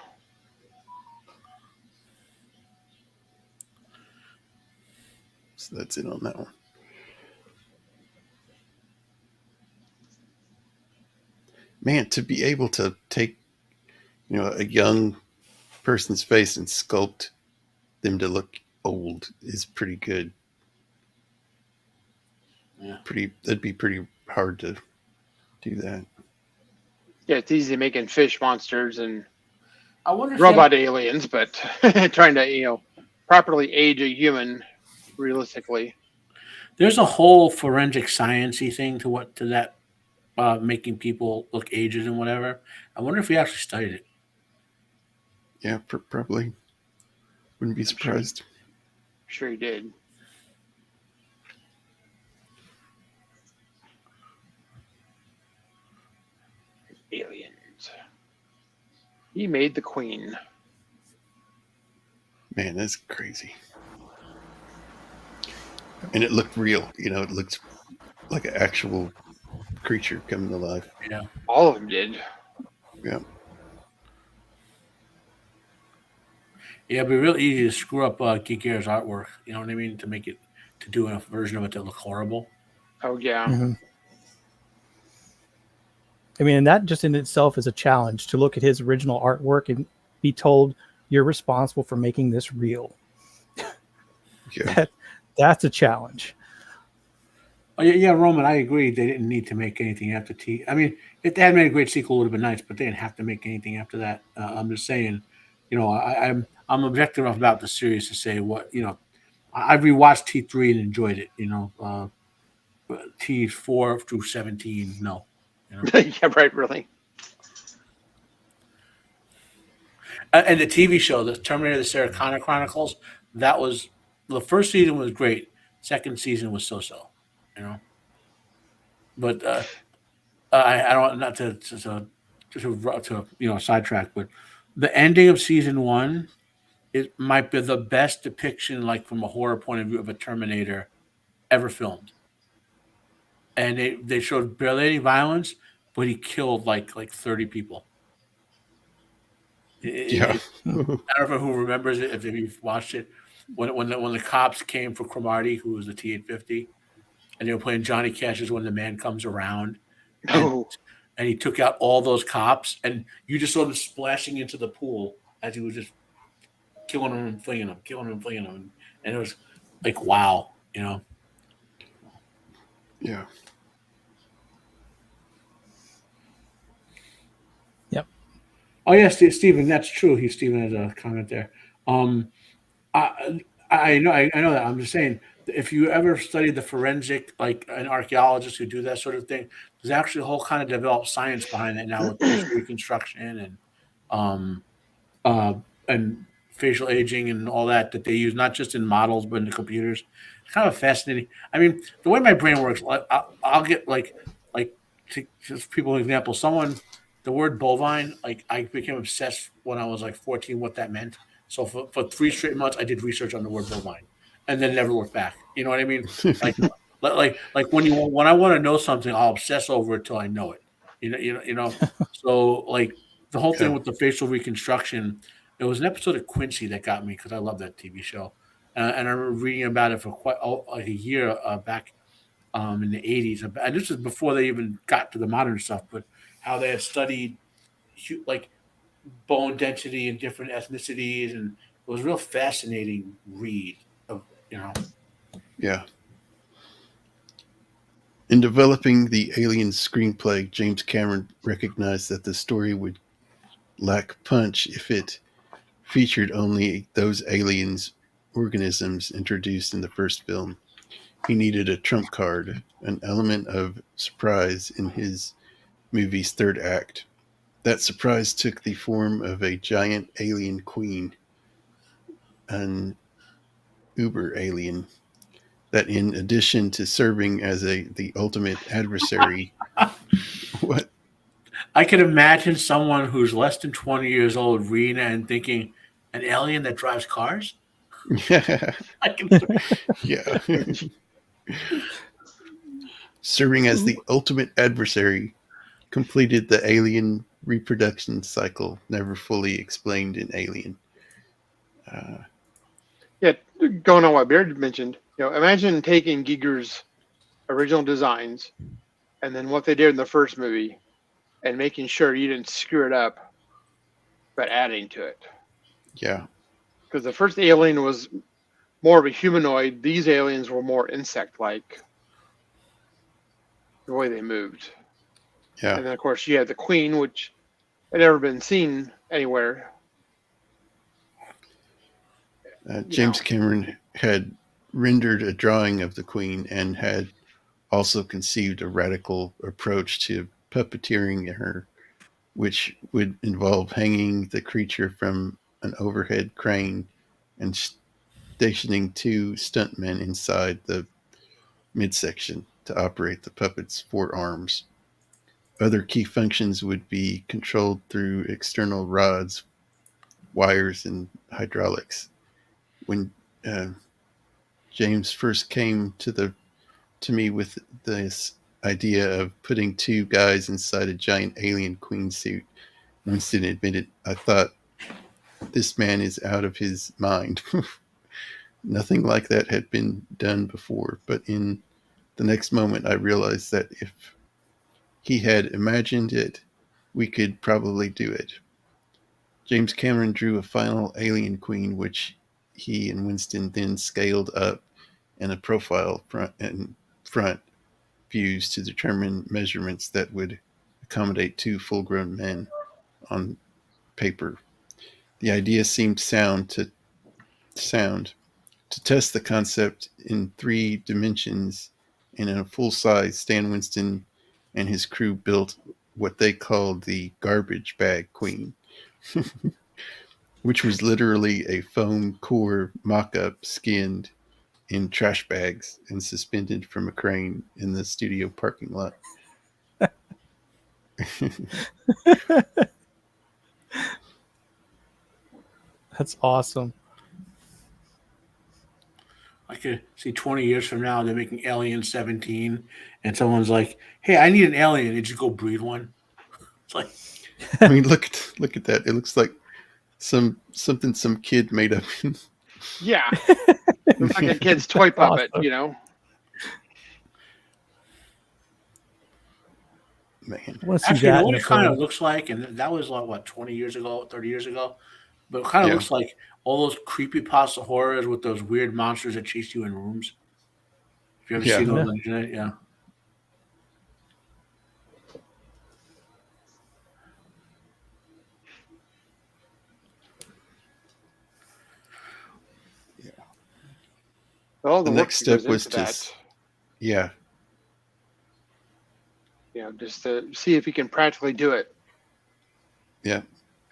So that's it on that one. Man, to be able to take, a young person's face and sculpt them to look old is pretty good. Yeah. That'd be pretty hard to do that. Yeah, it's easy making fish monsters and I wonder if robot aliens, but trying to, properly age a human realistically. there's a whole forensic sciencey thing to that making people look aged and whatever. I wonder if he actually studied it. Yeah, probably. Wouldn't be surprised. Sure he did. Aliens. He made the queen. Man, that's crazy. And it looked real. It looked like an actual creature coming to life. Yeah. All of them did. Yeah. Yeah, it'd be real easy to screw up Giger's artwork. You know what I mean? To do a version of it that look horrible. Oh, yeah. Mhm. I mean, and that just in itself is a challenge to look at his original artwork and be told you're responsible for making this real. Yeah. That's a challenge. Oh, yeah, Roman, I agree. They didn't need to make anything after T. I mean, if they had made a great sequel, it would have been nice, but they didn't have to make anything after that. I'm just saying, I'm objective enough about the series to say I've rewatched T3 and enjoyed it. T4 through 17, no. Yeah, right, really. And the TV show, the Terminator: The Sarah Connor Chronicles, that was the first season was great. Second season was so, you know. But I don't not to sidetrack, but the ending of season one it might be the best depiction, like from a horror point of view, of a Terminator ever filmed. And they showed barely any violence, but he killed like 30 people. Yeah. I don't know who remembers it if you've watched it. When the cops came for Cromartie, who was the T-850, and they were playing Johnny Cash's "When the Man Comes Around," and No. and he took out all those cops, and you just saw them splashing into the pool as he was just killing them and flinging them, killing them and flinging them, and it was like wow, you know. Yeah. Yep. Oh yes, Stephen, that's true. Stephen has a comment there. Um, I know that. I'm just saying, if you ever studied the forensic, like an archaeologist who do that sort of thing, there's actually a whole kind of developed science behind it now with facial reconstruction um, uh, and facial aging and all that they use not just in models but in the computers. It's kind of fascinating. I mean, the way my brain works, like I'll get like to just people an example. Someone the word bovine, like I became obsessed when I was like 14 what that meant. So for 3 straight months I did research on the word bovine and then never looked back. You know what I mean? Like like when I want to know something, I'll obsess over it till I know it. You know. So like the whole thing Yeah. with the facial reconstruction, it was an episode of Quincy that got me because I love that TV show, and I remember reading about it for quite like a year back in the '80s, and this is before they even got to the modern stuff. But how they had studied like bone density in different ethnicities, and it was a real fascinating read of you know. Yeah. In developing the Alien screenplay, James Cameron recognized that the story would lack punch if it featured only those aliens organisms introduced in the first film. He needed a trump card, an element of surprise in his movie's third act. That surprise took the form of a giant alien queen, an uber alien, that in addition to serving as the ultimate adversary, what? I can imagine someone who's less than 20 years old reading it and thinking, an alien that drives cars? Yeah. I can, Yeah. Serving as the ultimate adversary, completed the alien reproduction cycle never fully explained in Alien. Uh, Yeah, going on what Beard mentioned, imagine taking Giger's original designs and then what they did in the first movie and making sure you didn't screw it up, but adding to it. yeah. Because the first alien was more of a humanoid. These aliens were more insect-like, the way they moved. Yeah. And then, of course, you had the queen, which had never been seen anywhere. James Cameron had rendered a drawing of the Queen and had also conceived a radical approach to puppeteering her, which would involve hanging the creature from an overhead crane and stationing 2 stuntmen inside the midsection to operate the puppet's 4 arms. Other key functions would be controlled through external rods, wires, and hydraulics. When uh, James first came to me with this idea of putting 2 guys inside a giant alien queen suit, Winston admitted, "I thought this man is out of his mind." Nothing like that had been done before, but in the next moment I realized that if he had imagined it, we could probably do it. James Cameron drew a final alien queen, which he and Winston then scaled up in a profile front views to determine measurements that would accommodate 2 full-grown men on paper. The idea seemed sound. To test the concept in 3 dimensions and in a full-size, Stan Winston and his crew built what they called the garbage bag queen. which was literally a foam core mock-up skinned in trash bags and suspended from a crane in the studio parking lot. That's awesome. I could see 20 years from now they're making Alien 17, and someone's like, "Hey, I need an alien." Did you go breed one? It's like, I mean, look at that. It looks like something some kid made up. Yeah. Looks like a kid's toy puppet, Awesome. you know? Man, I want to see actually, you know that in what a it kind of film. looks like, and that was like what 20 years ago, 30 years ago. But it kind of yeah, looks like all those creepy pasta horrors with those weird monsters that chase you in rooms. If you ever yeah. seen those Yeah. on the internet, yeah. All The the work next that goes step was into that. yeah, You know, just to see if you can practically do it. yeah.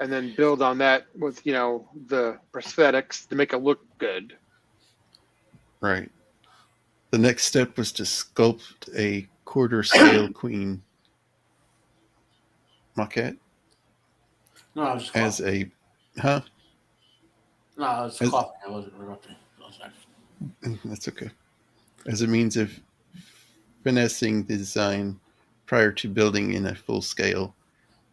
And then build on that with, you know, the prosthetics to make it look good. Right. The next step was to sculpt a quarter scale queen maquette No, I was just as coughing. a huh? No, I was As coughing. I wasn't interrupting. I was like, that's okay. As a means of finessing the design prior to building in a full scale,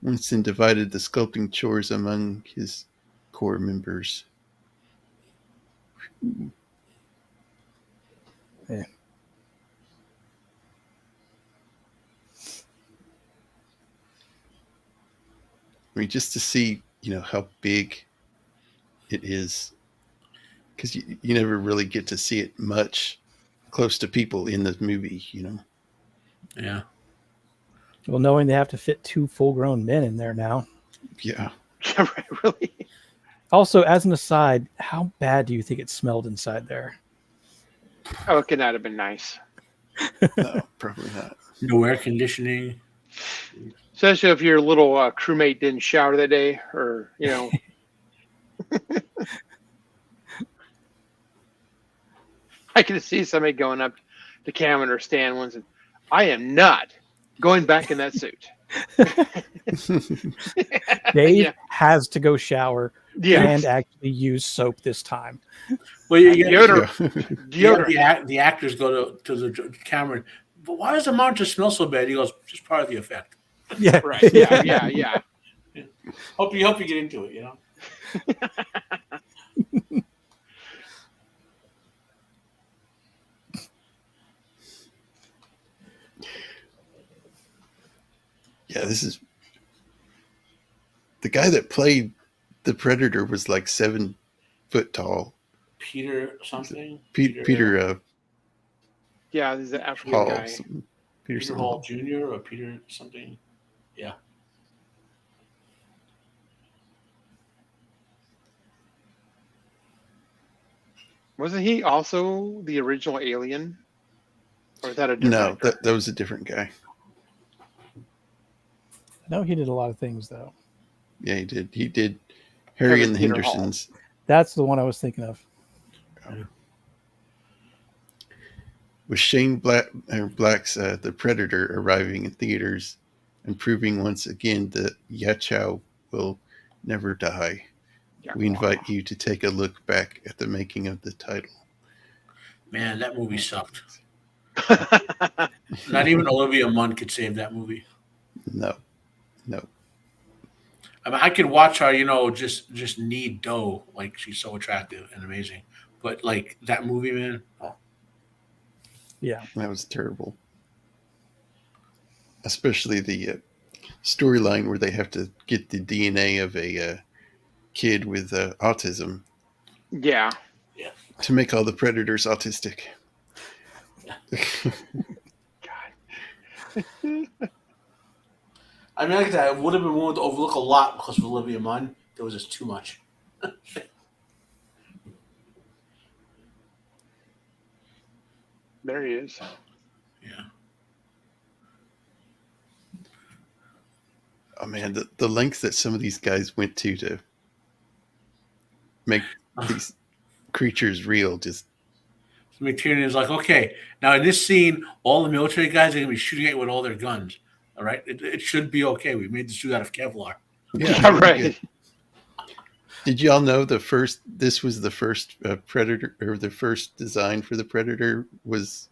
Winston divided the sculpting chores among his core members. Yeah. I mean, just to see, how big it is, because you never really get to see it much close to people in the movie. yeah. Well, knowing they have to fit 2 full-grown men in there now. Yeah. Yeah, right, really. Also, as an aside, how bad do you think it smelled inside there? Oh, it could not have been nice. No, probably not. No air conditioning. Especially if your little crewmate didn't shower that day, or, you know. I can see somebody going up to Cameron or Stan once and, I am not going back in that suit. Dave Yeah. has to go shower Yeah. and actually use soap this time. Well, you Deodorant. the actors go to the camera. But why does the monitor smell so bad? He goes, just part of the effect. Yeah. Right. Yeah. Hope you get into it. Yeah, this is the guy that played the Predator was like 7 foot tall. Peter something. Peter Yeah, he's an African Hall. guy. Peter Hall Jr. or Peter something. Yeah. Wasn't he also the original Alien? Or is that a different No, actor? that was a different guy. I know he did a lot of things, though. Yeah, he did. He did Harry and the Peter Hall. Hendersons. That's the one I was thinking of. With Shane Black's The Predator arriving in theaters and proving once again that Yachow will never die, we invite you to take a look back at the making of the title. Man, that movie sucked. Not even Olivia Munn could save that movie. No. I mean, I could watch her, just knead dough. Like, she's so attractive and amazing. But, like, that movie, man, Yeah. That was terrible. Especially the storyline where they have to get the DNA of a kid with autism. Yeah. To make all the predators autistic. God. I mean, like that, I would have been willing to overlook a lot because of Olivia Munn. There was just too much. There he is. Yeah. Oh man, the lengths that some of these guys went to make these creatures real. Just So McTiernan is like, okay, now in this scene, all the military guys are going to be shooting at you with all their guns. All right, it should be okay. We made the suit out of Kevlar. Yeah, right. Did y'all know this was the first Predator, or the first design for the Predator was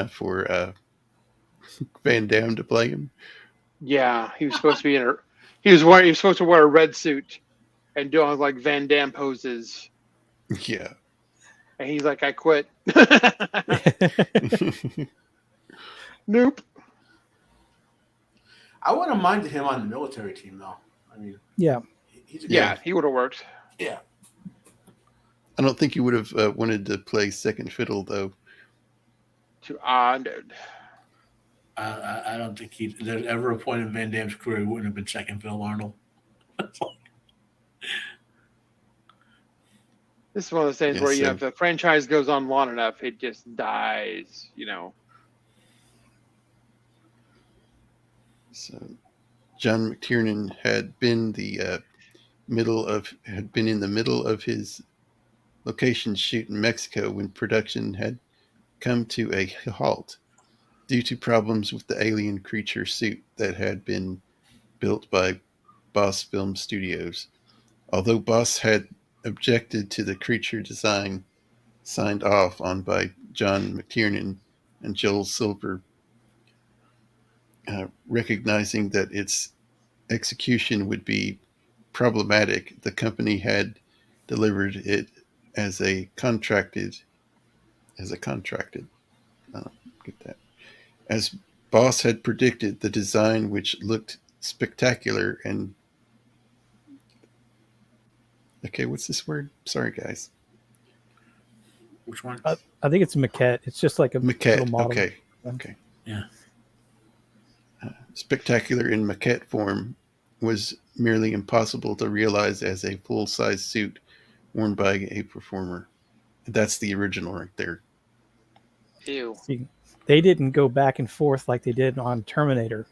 for Van Damme to play him? Yeah, he was supposed to be he was supposed to wear a red suit and doing like Van Damme poses. Yeah. And he's like, I quit. Nope. I wouldn't have minded him on the military team, though. I mean, Yeah. Yeah, he would have worked. Yeah. I don't think he would have wanted to play second fiddle, though. Too honored. I don't think there's ever a point in Van Damme's career he wouldn't have been second fiddle Arnold. This is one of those things where if the franchise goes on long enough, it just dies, So John McTiernan had been in the middle of his location shoot in Mexico when production had come to a halt due to problems with the alien creature suit that had been built by Boss Film Studios. Although Boss had objected to the creature design signed off on by John McTiernan and Joel Silver, recognizing that its execution would be problematic, the company had delivered it as a contracted. Get that. As Boss had predicted, the design, which looked spectacular and what's this word? Sorry, guys. Which one? I think it's maquette. It's just like a maquette. model. Okay. Yeah. Spectacular in maquette form was merely impossible to realize as a full-size suit worn by a performer. That's the original right there. Ew. See, they didn't go back and forth like they did on Terminator,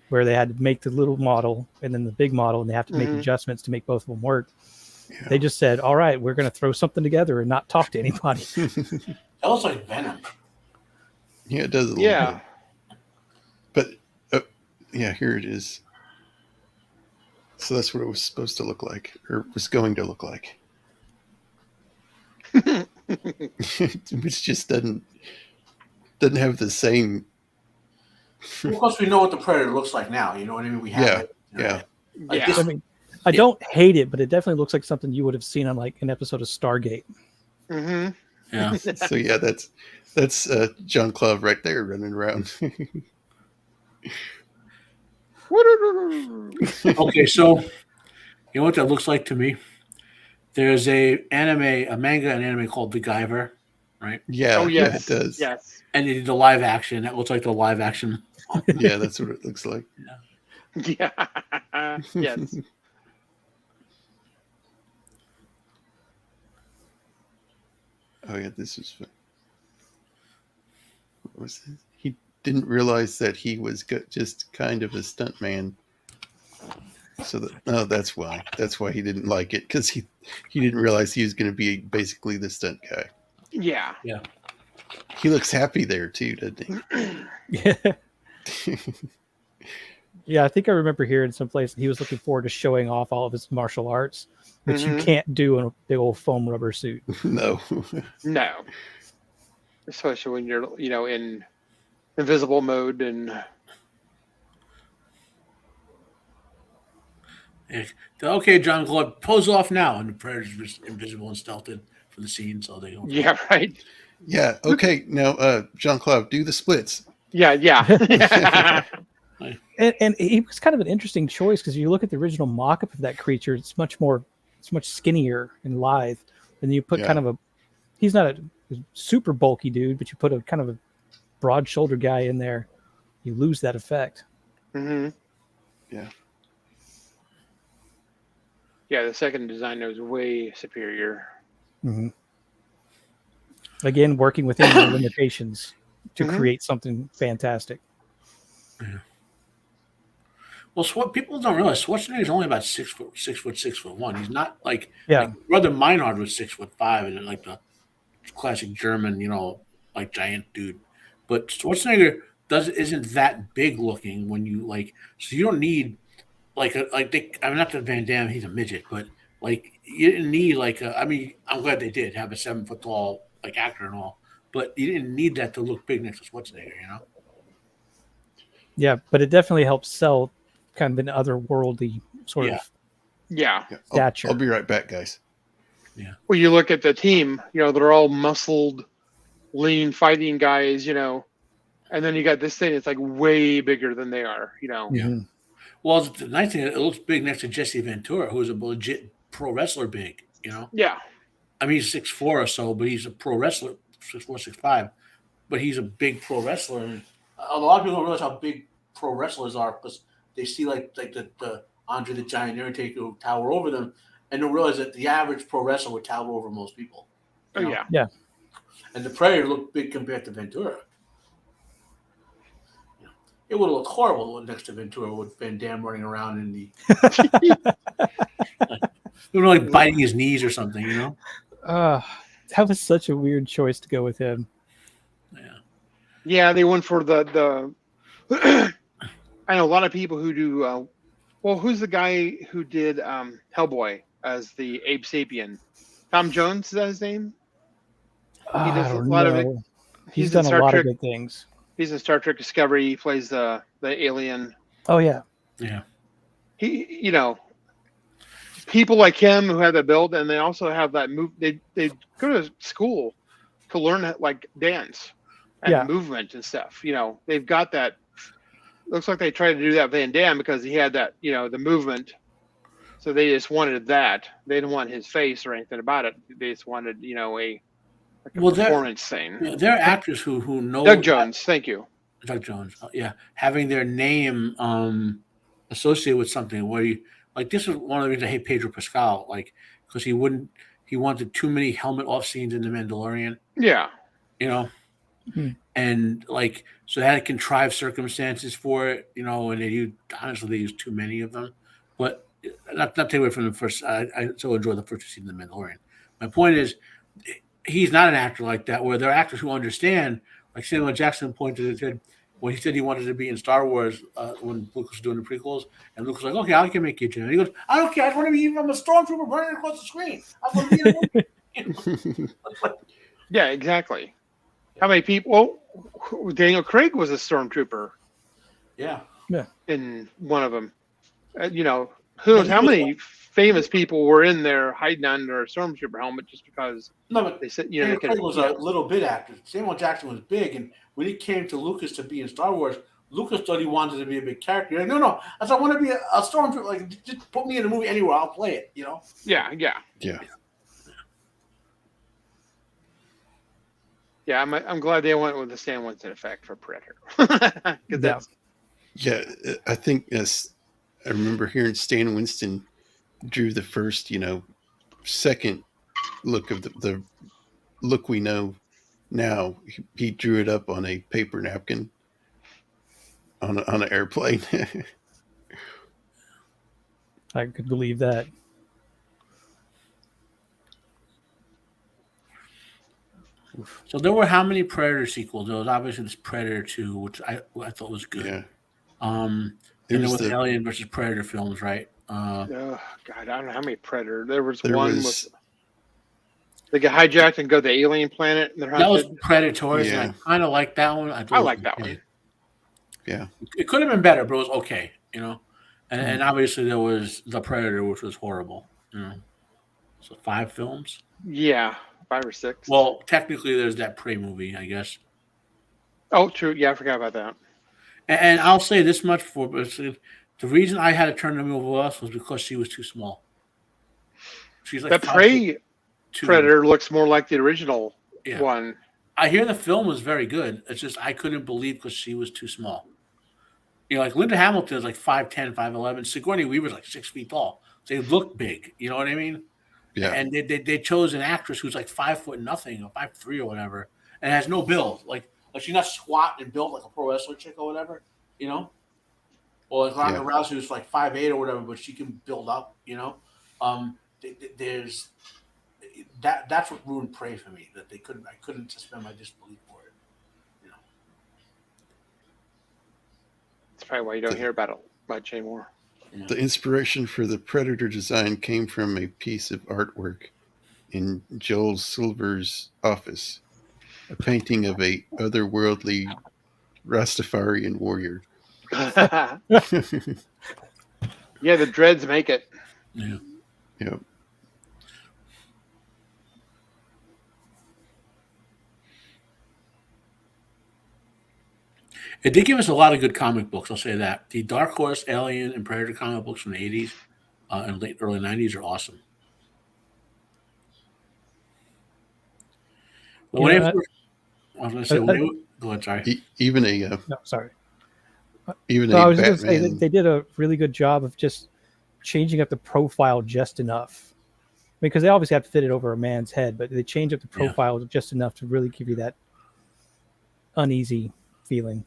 where they had to make the little model and then the big model, and they have to make adjustments to make both of them work. Yeah. They just said, all right, we're going to throw something together and not talk to anybody. That looks like Venom. Yeah, it does a little bit. But, here it is. So that's what it was supposed to look like, or was going to look like. Which just doesn't have the same. Well, of course, we know what the Predator looks like now. You know what I mean? We have it. Yeah. I mean, I don't hate it, but it definitely looks like something you would have seen on like an episode of Stargate. Mm-hmm. Yeah. So yeah, that's John Clove right there running around. Okay, so you know what that looks like to me? There's a manga and anime called The Guyver, right? Yeah. Oh yes, yeah, it does. Yes. And they did the live action. That looks like the live action. Yeah, that's what it looks like. Yeah. Yes. Oh yeah, this is fun. What was this? He didn't realize that he was just kind of a stuntman. So that's why. That's why he didn't like it, because he didn't realize he was going to be basically the stunt guy. Yeah. Yeah. He looks happy there too, doesn't he? Yeah. Yeah, I think I remember hearing someplace he was looking forward to showing off all of his martial arts, which you can't do in a big old foam rubber suit. No. No. Especially when you're, in invisible mode and. Okay, John Claude, pose off now, and the Predator's just invisible and stealthed for the scene, so they don't. Yeah. Right. Yeah. Okay. Now, John Clove, do the splits. Yeah. Yeah. And he was kind of an interesting choice, because you look at the original mock-up of that creature, it's much skinnier and lithe. And you put he's not a super bulky dude, but you put a kind of a broad-shouldered guy in there, you lose that effect. Mm-hmm. Yeah. Yeah, the second design was way superior. Mm-hmm. Again, working within the limitations to create something fantastic. Yeah. Well, people don't realize Schwarzenegger's only about 6'6", 6'1". He's not like Yeah. Brother Meinhard was 6'5", and like the classic German, like giant dude. But Schwarzenegger isn't that big looking when you like. So you don't need I'm not the Van Damme. He's a midget, but like you didn't need I mean, I'm glad they did have a 7 foot tall like actor and all, but you didn't need that to look big next to Schwarzenegger. Yeah, but it definitely helps sell kind of an otherworldly sort Yeah. of Yeah. Yeah, stature. I'll be right back, guys. Yeah. Well, you look at the team, they're all muscled, lean fighting guys, and then you got this thing that's like way bigger than they are, Mhm. Well, the nice thing, it looks big next to Jesse Ventura, who's a legit pro wrestler big, Yeah. I mean, he's 6'4" or so, but he's a pro wrestler, 6'4", 6'5", but he's a big pro wrestler. And a lot of people don't realize how big pro wrestlers are because they see like the Andre the Giant Undertaker who tower over them and don't realize that the average pro wrestler would tower over most people. Oh, yeah. Yeah. And the Predator looked big compared to Ventura. It would have looked horrible next to Ventura with Van Damme running around in the like biting his knees or something, That was such a weird choice to go with him. Yeah. Yeah, they went for the I know a lot of people who do who's the guy who did Hellboy as the Abe Sapien? Tom Jones, is that his name? I does a don't lot of know. it. He's in done a Star lot Trek. of good things. He's in Star Trek Discovery. He plays the alien. Oh yeah. Yeah. He people like him who have that build, and they also have that move. They go to school to learn like dance and movement and stuff. They've got that. Looks like they tried to do that Van Damme because he had that, the movement. So they just wanted that. They didn't want his face or anything about it. They just wanted, a performance thing. There are actors who know Doug Jones, thank you. Doug Jones, yeah, having their name associated with something where you like this is one of the reasons I hate Pedro Pascal, like because he wanted too many helmet off scenes in The Mandalorian. Yeah. And like so they had contrived circumstances for it, and they used too many of them. But not take away from the first. I so enjoy the first scene of The Mandalorian. My point is, he's not an actor like that. Where there are actors who understand, like Samuel Jackson pointed at when he said he wanted to be in Star Wars when Luke was doing the prequels, and Luke was like, "Okay, I can make you Jim." And he goes, "I don't care. I just want to be. I'm a stormtrooper running across the screen. I want to be in a movie." Yeah, exactly. How many people? Well, Daniel Craig was a stormtrooper. Yeah. In one of them, who knows how many famous people were in there hiding under a stormtrooper helmet just because they said Daniel Craig was a little bit actor. Samuel Jackson was big, and when it came to Lucas to be in Star Wars, Lucas thought he wanted to be a big character. Like, no, I said, I want to be a stormtrooper. Like, just put me in a movie anywhere, I'll play it. Yeah. Yeah, I'm glad they went with the Stan Winston effect for Predator. I think I remember hearing Stan Winston drew the first, second look of the look we know now. He drew it up on a paper napkin on an airplane. I could believe that. So there were how many Predator sequels? There was obviously this Predator 2, which I thought was good. Yeah. And there was the Alien versus Predator films, right? Oh God, I don't know how many Predator. There was one with they get hijacked and go to the alien planet. And they're that was Predators. Yeah. And I kind of like that one. I like that one. Yeah. It could have been better, but it was okay, And obviously there was the Predator, which was horrible. So 5 films. Yeah. 5 or 6. Well, technically, there's that Prey movie, I guess. Oh, true. Yeah, I forgot about that. And I'll say this much for the reason I had to turn the movie off was because she was too small. She's like that Prey Predator looks more like the original one. I hear the film was very good. It's just I couldn't believe because she was too small. Like Linda Hamilton is like 5'10", 5'11". Sigourney Weaver's like 6 feet tall. They look big. You know what I mean? Yeah. And they chose an actress who's like 5 foot nothing or 5'3" or whatever, and has no build. Like she's not squat and built like a pro wrestler chick or whatever. Or like Ronda Yeah. Rousey was like 5'8" or whatever, but she can build up. There's that's what ruined Prey for me. That I couldn't suspend my disbelief for it. You know. That's probably why you don't The, hear about it much anymore. Yeah. the inspiration for the Predator design came from a piece of artwork in Joel Silver's office, a painting of a otherworldly Rastafarian warrior. Yeah, the dreads make it. Yeah. Yeah. It did give us a lot of good comic books. I'll say that the Dark Horse, Alien, and Predator comic books from the '80s and late early '90s are awesome. Well, You when know, I was going to say, go ahead. Sorry. Even no, sorry. even I a was just going to say that Batman. they did a really good job of just changing up the profile just enough, because they obviously have to fit it over a man's head, but they change up the profile just enough to really give you that uneasy feeling.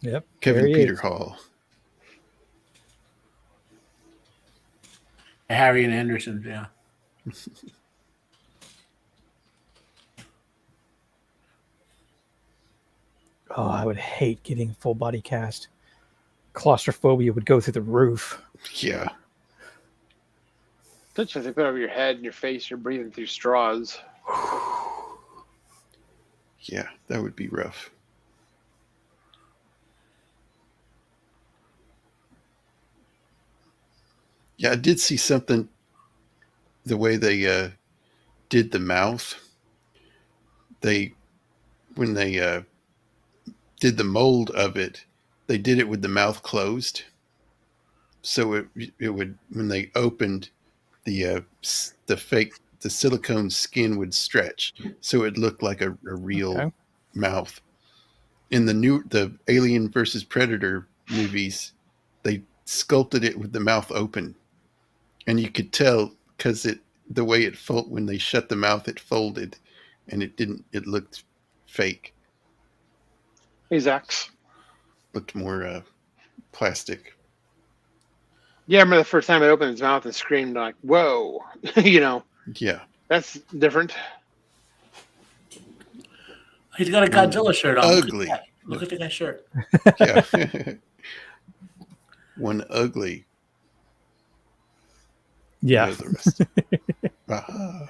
Yep. Kevin there he Peter is. Hall. Harry and Anderson, yeah. Oh, I would hate getting a full body cast. Claustrophobia would go through the roof. Yeah. Especially if they put it over your head and your face, you're breathing through straws. Yeah, that would be rough. Yeah, I did see something, the way they did the mouth. When they did the mold of it, they did it with the mouth closed. So it would, when they opened the silicone skin would stretch, so it looked like a real mouth. In the Alien versus Predator movies, they sculpted it with the mouth open, and you could tell because the way it folded, when they shut the mouth, it folded, and it looked fake. Hey, Zax. Looked more plastic. Yeah, I remember the first time I opened his mouth and screamed like, "Whoa!" Yeah. That's different. He's got a Godzilla shirt on. Ugly. Look at the guy's shirt. Yeah. One ugly. Yeah. You know the rest. Aha.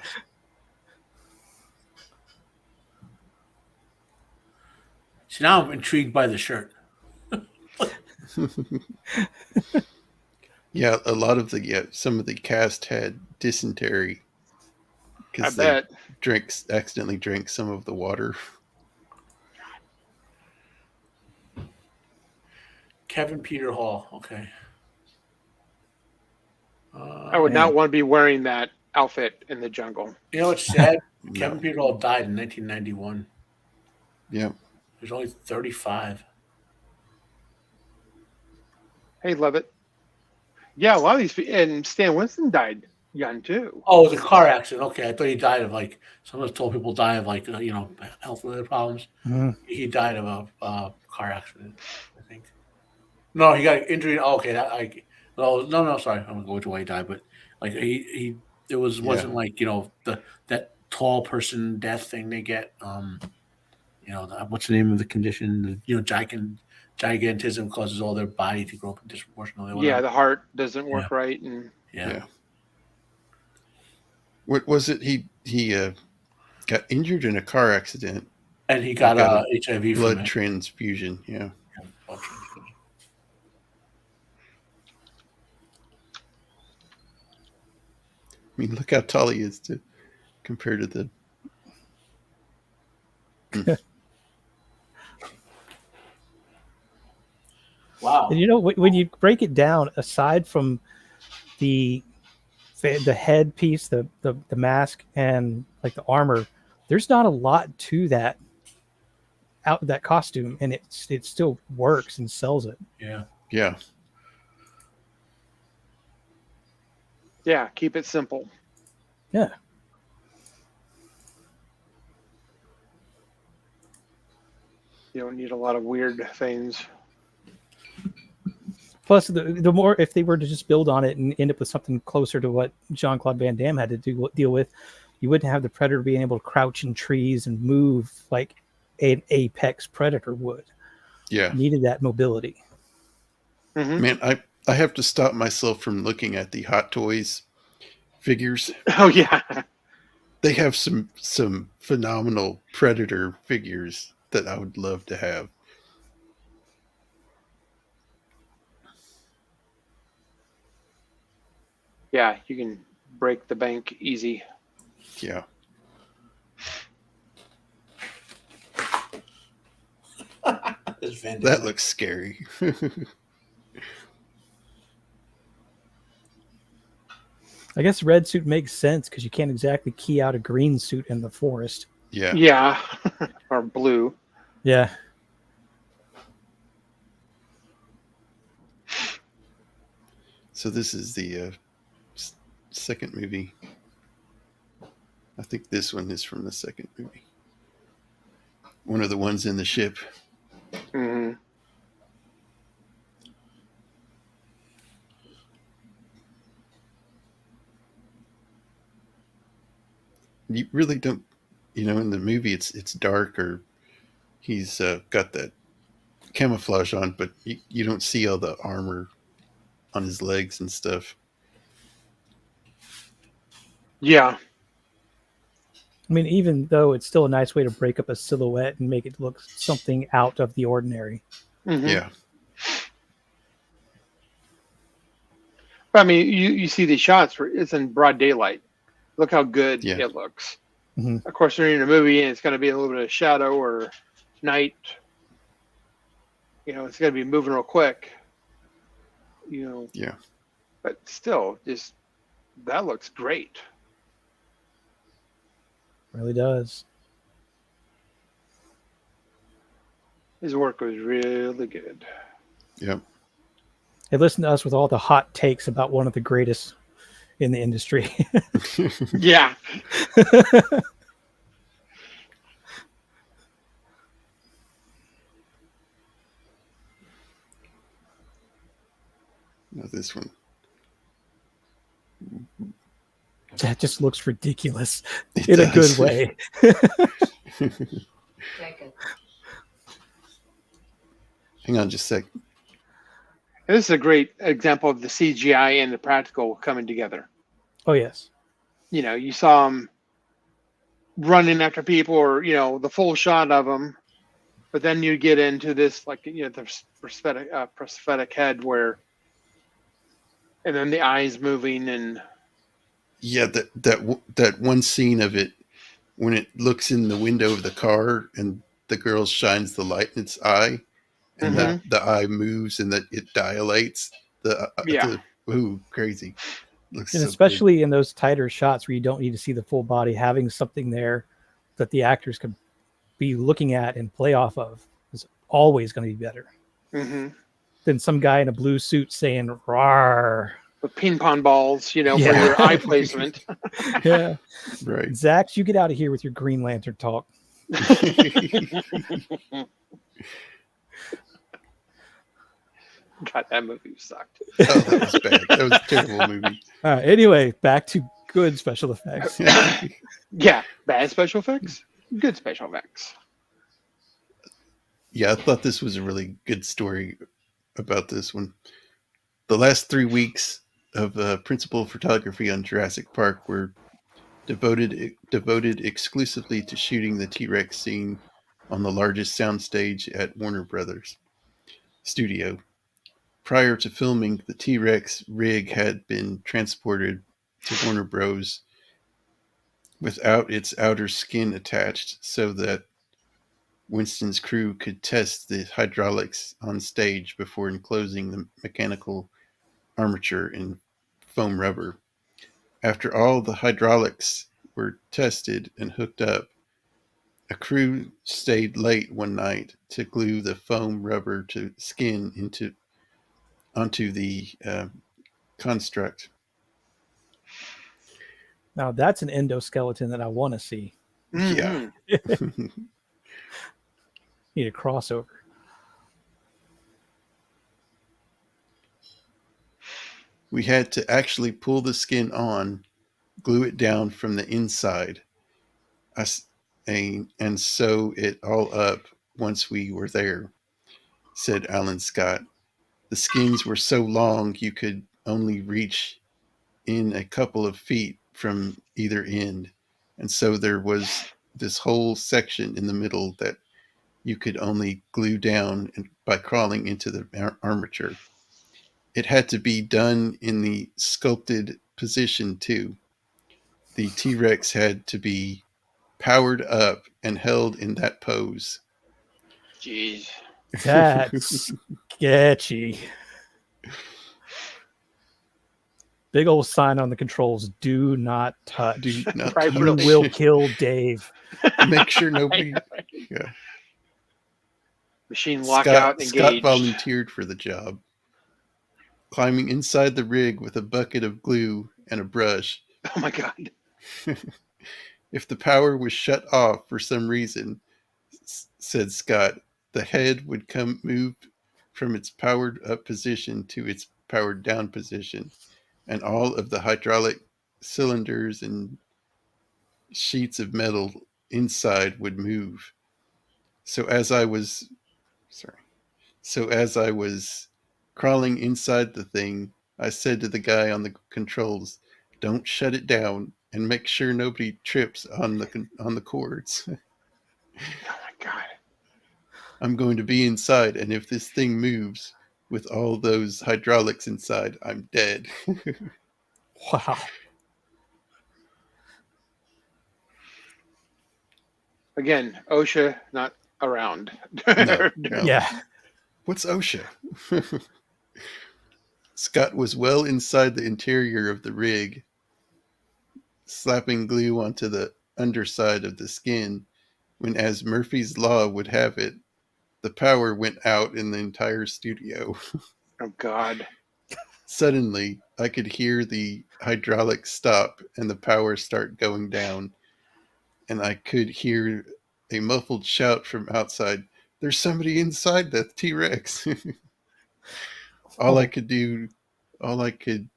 See, now I'm intrigued by the shirt. Yeah, a lot of some of the cast had dysentery because they accidentally drank some of the water. Kevin Peter Hall. Okay. I would not want to be wearing that outfit in the jungle. You know what's sad? No. Kevin Peter Hall died in 1991. Yeah. He was only 35. Hey, love it. Yeah, a lot of these people, and Stan Winston died young too. Oh, it was a car accident. Okay, I thought he died of someone told people die of health related problems. Mhm. He died of a car accident, I think. No, he got injured. Oh, okay, no, sorry, I'm gonna go into why he died, but it wasn't that tall person death thing they get. What's the name of the condition? Gigantism causes all their body to grow up disproportionately. Yeah, the heart doesn't work right, and yeah. What was it? He got injured in a car accident, and he got HIV blood transfusion. Yeah. Blood transfusion. I mean, look how tall he is compared to the. Wow. And when you break it down, aside from the head piece, the mask, and like the armor, there's not a lot to that costume, and it still works and sells it. Yeah. Yeah. Yeah, keep it simple. Yeah. You don't need a lot of weird things. Plus, the more if they were to just build on it and end up with something closer to what Jean-Claude Van Damme had to deal with, you wouldn't have the predator being able to crouch in trees and move like an apex predator would. Yeah. You needed that mobility. Mm-hmm. Man, I have to stop myself from looking at the Hot Toys figures. Oh yeah. They have some phenomenal Predator figures that I would love to have. Yeah, you can break the bank easy. Yeah. That looks scary. I guess red suit makes sense because you can't exactly key out a green suit in the forest. Yeah. Yeah. Or blue. Yeah. So this is the second movie. I think this one is from the second movie. One of the ones in the ship. Mm-hmm. You really don't, in the movie it's dark, or he's got that camouflage on, but you don't see all the armor on his legs and stuff. Yeah. I mean, even though it's still a nice way to break up a silhouette and make it look something out of the ordinary. Mm-hmm. Yeah. But I mean, you see these shots where it's in broad daylight. Look how good it looks. Mm-hmm. Of course, they're in a movie and it's going to be a little bit of shadow or night. It's going to be moving real quick. Yeah. But still, just that looks great. Really does. His work was really good. Yep. Hey, listen to us with all the hot takes about one of the greatest in the industry. Yeah. No, this one. That just looks ridiculous It in a does. good way. Hang on just a sec. And this is a great example of the CGI and the practical coming together. Oh, yes. You saw him running after people, or the full shot of him, but then you get into this the prosthetic head and then the eyes moving, and Yeah, that one scene of it when it looks in the window of the car and the girl shines the light in its eye, and the eye moves and that it dilates. Crazy. Looks And so especially good. in those tighter shots where you don't need to see the full body, having something there that the actors could be looking at and play off of is always going to be better than some guy in a blue suit saying "rawr." with ping pong balls, for your eye placement. Yeah, Right. Zax, you get out of here with your Green Lantern talk. God, that movie sucked. Oh, that was bad. That was a terrible movie. Anyway, back to good special effects. Yeah, bad special effects, good special effects. Yeah, I thought this was a really good story about this one. The last 3 weeks of principal photography on Jurassic Park were devoted exclusively to shooting the T-Rex scene on the largest soundstage at Warner Brothers studio. Prior to filming, the T-Rex rig had been transported to Warner Bros. Without its outer skin attached so that Winston's crew could test the hydraulics on stage before enclosing the mechanical armature in foam rubber. After all the hydraulics were tested and hooked up, a crew stayed late one night to glue the foam rubber to skin onto the construct. Now that's an endoskeleton that I want to see. Yeah. Need a crossover. We had to actually pull the skin on, glue it down from the inside, and sew it all up once we were there, said Alan Scott. The skins were so long you could only reach in a couple of feet from either end. And so there was this whole section in the middle that you could only glue down by crawling into the armature. It had to be done in the sculpted position too. The T-Rex had to be powered up and held in that pose. Jeez. That's sketchy. Big old sign on the controls: "Do not touch. Do not Right, You really. will kill Dave." make sure nobody. Yeah. Machine lockout Scott engaged. volunteered for the job, climbing inside the rig with a bucket of glue and a brush. Oh my God. If the power was shut off for some reason, said Scott, the head would move from its powered up position to its powered down position, and all of the hydraulic cylinders and sheets of metal inside would move. So as I was crawling inside the thing, I said to the guy on the controls, "Don't shut it down, and make sure nobody trips on the cords." Oh my God. I'm going to be inside, and if this thing moves with all those hydraulics inside, I'm dead. Wow. Again, OSHA not around. No. Yeah. What's OSHA? Scott was well inside the interior of the rig, slapping glue onto the underside of the skin, when, as Murphy's Law would have it, the power went out in the entire studio. Oh God. Suddenly, I could hear the hydraulics stop and the power start going down, and I could hear a muffled shout from outside, "There's somebody inside the T-Rex." all I could do, all I could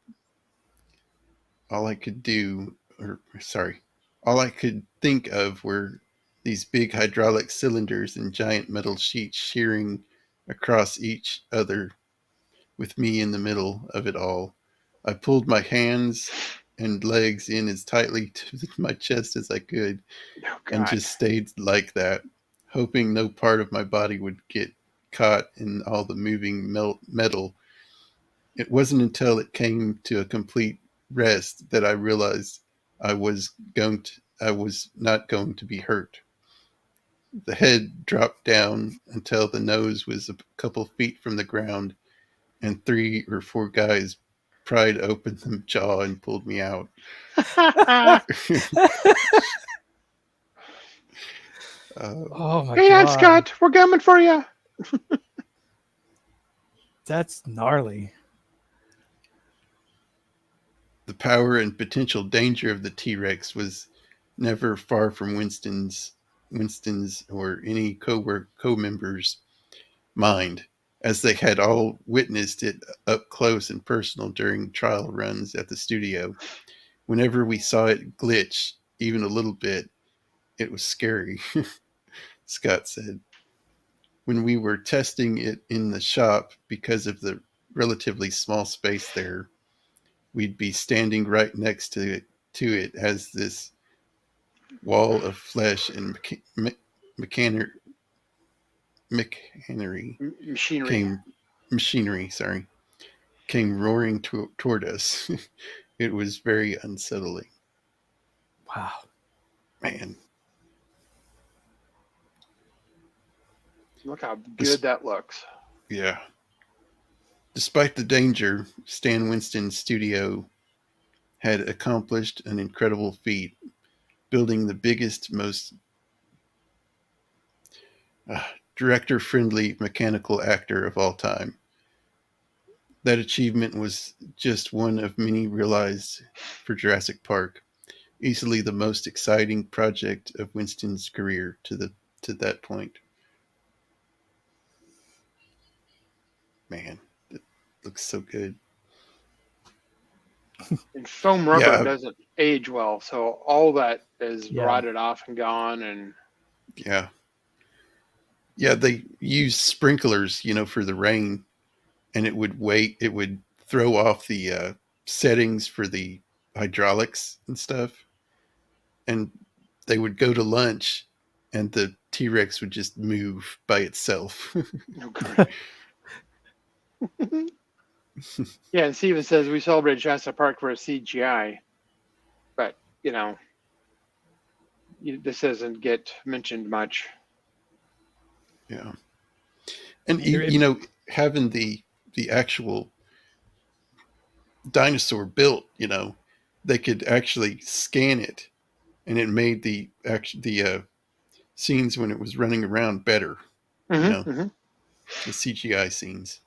do, or sorry, all I could think of were these big hydraulic cylinders and giant metal sheets shearing across each other, with me in the middle of it all. I pulled my hands and legs in as tightly to my chest as I could, Oh and God. just stayed like that, hoping no part of my body would get caught in all the moving metal. It wasn't until it came to a complete rest that I realized I was not going to be hurt. The head dropped down until the nose was a couple feet from the ground, and 3 or 4 guys pried open the jaw and pulled me out. Oh my Hey, God. Scott, we're coming for you. That's gnarly. The power and potential danger of the T-Rex was never far from Winston's or any co-members' mind, as they had all witnessed it up close and personal during trial runs at the studio. Whenever we saw it glitch even a little bit, it was scary, Scott said. When we were testing it in the shop, because of the relatively small space there, we'd be standing right next to it as this wall of flesh and machinery came roaring toward us. It was very unsettling. Wow. Man. Look how good that looks. Yeah. Despite the danger, Stan Winston's studio had accomplished an incredible feat, building the biggest, most director-friendly mechanical actor of all time. That achievement was just one of many realized for Jurassic Park, easily the most exciting project of Winston's career to that point. man, it looks so good. And foam rubber Yeah. doesn't age well, so all that is Yeah. rotted off and gone. And Yeah. Yeah, they use sprinklers, for the rain, and it would throw off the settings for the hydraulics and stuff. And they would go to lunch, and the T-Rex would just move by itself. oh, great. Yeah, and Steven says we celebrated Jurassic Park for a CGI, but this doesn't get mentioned much. Yeah. And having the actual dinosaur built, they could actually scan it, and it made the scenes when it was running around better. The CGI scenes.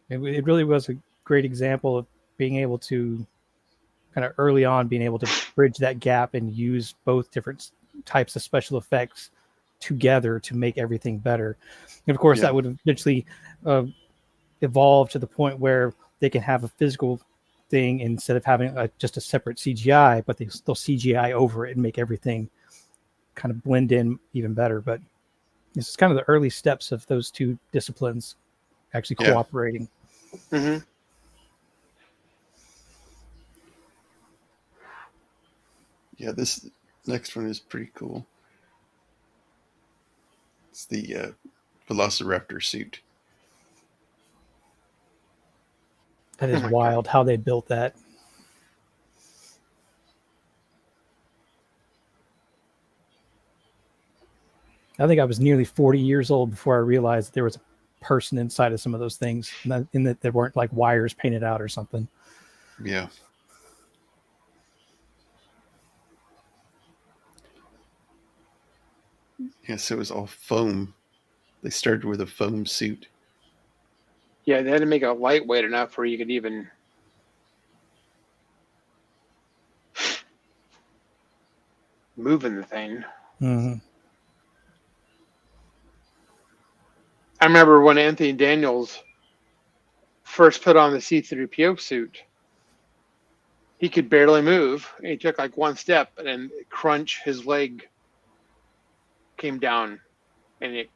It really was a great example of being able to kind of early on being able to bridge that gap and use both different types of special effects together to make everything better. And of course, that would eventually evolve to the point where they can have a physical thing instead of having just a separate CGI, but they'll CGI over it and make everything kind of blend in even better. But this is kind of the early steps of those two disciplines actually cooperating. Mm-hmm. Yeah, this next one is pretty cool. It's the Velociraptor suit. That is wild how they built that. I think I was nearly 40 years old before I realized there was a person inside of some of those things, and that there weren't like wires painted out or something. Yeah. Yeah, so it was all foam. They started with a foam suit. Yeah, they had to make it lightweight enough where you could even move in the thing. Mm-hmm. I remember when Anthony Daniels first put on the C-3PO suit, he could barely move. He took like one step, and then crunch, his leg came down, and it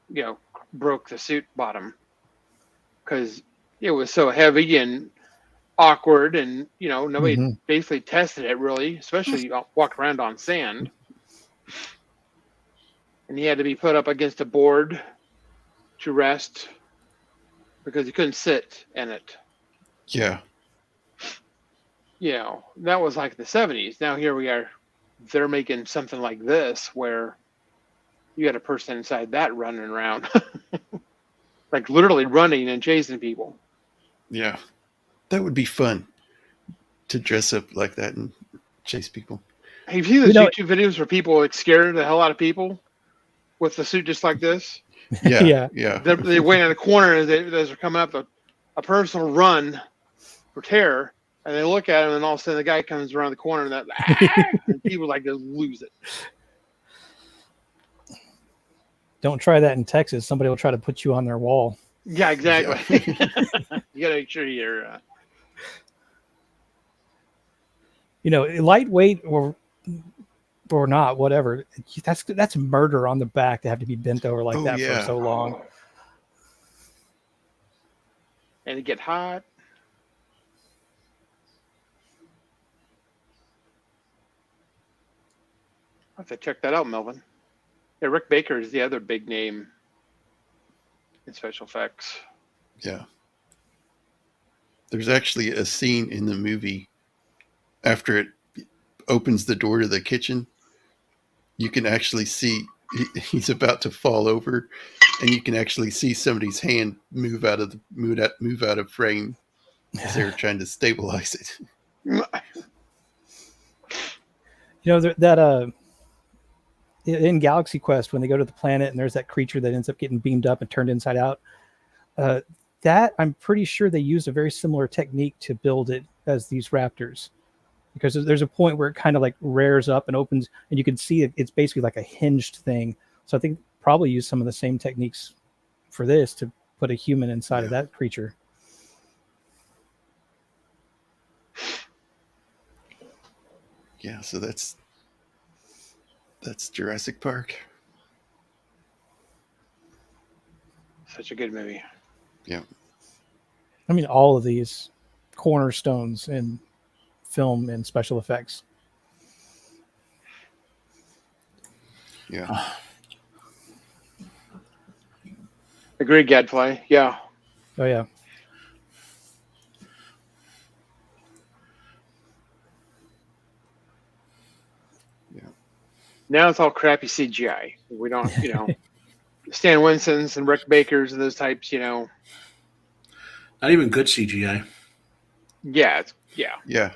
broke the suit bottom because it was so heavy and awkward, and nobody basically tested it really, especially walk around on sand. And he had to be put up against a board to rest because he couldn't sit in it. Yeah. That was like the 70s. Now here we are. They're making something like this where you had a person inside that running around. Like literally running and chasing people. Yeah. That would be fun to dress up like that and chase people. Have you seen those YouTube videos where people like scare the hell out of people with the suit just like this? Yeah. They wait in a corner as they're coming up. A person will run for terror, and they look at him, and all of a sudden the guy comes around the corner, and people like just lose it. Don't try that in Texas. Somebody will try to put you on their wall. Yeah, exactly. Yeah. You got to make sure you're. Lightweight or not, whatever. That's murder on the back to have to be bent over like that for so long. And it get hot. I'll have to check that out, Melvin. Yeah, Rick Baker is the other big name in special effects. Yeah. There's actually a scene in the movie after it opens the door to the kitchen. You can actually see he's about to fall over, and you can actually see somebody's hand move out of frame as they're trying to stabilize it. In Galaxy Quest, when they go to the planet and there's that creature that ends up getting beamed up and turned inside out, that I'm pretty sure they used a very similar technique to build it as these raptors, because there's a point where it kind of like rears up and opens, and you can see it's basically like a hinged thing. So I think probably use some of the same techniques for this to put a human inside of Yeah. that creature. Yeah, so that's Jurassic Park. Such a good movie. Yeah. I mean, all of these cornerstones in film and special effects. Yeah. Agreed, Gadfly. Yeah. Oh yeah. Now it's all crappy CGI. We don't, Stan Winston's and Rick Baker's and those types, Not even good CGI. Yeah. Yeah.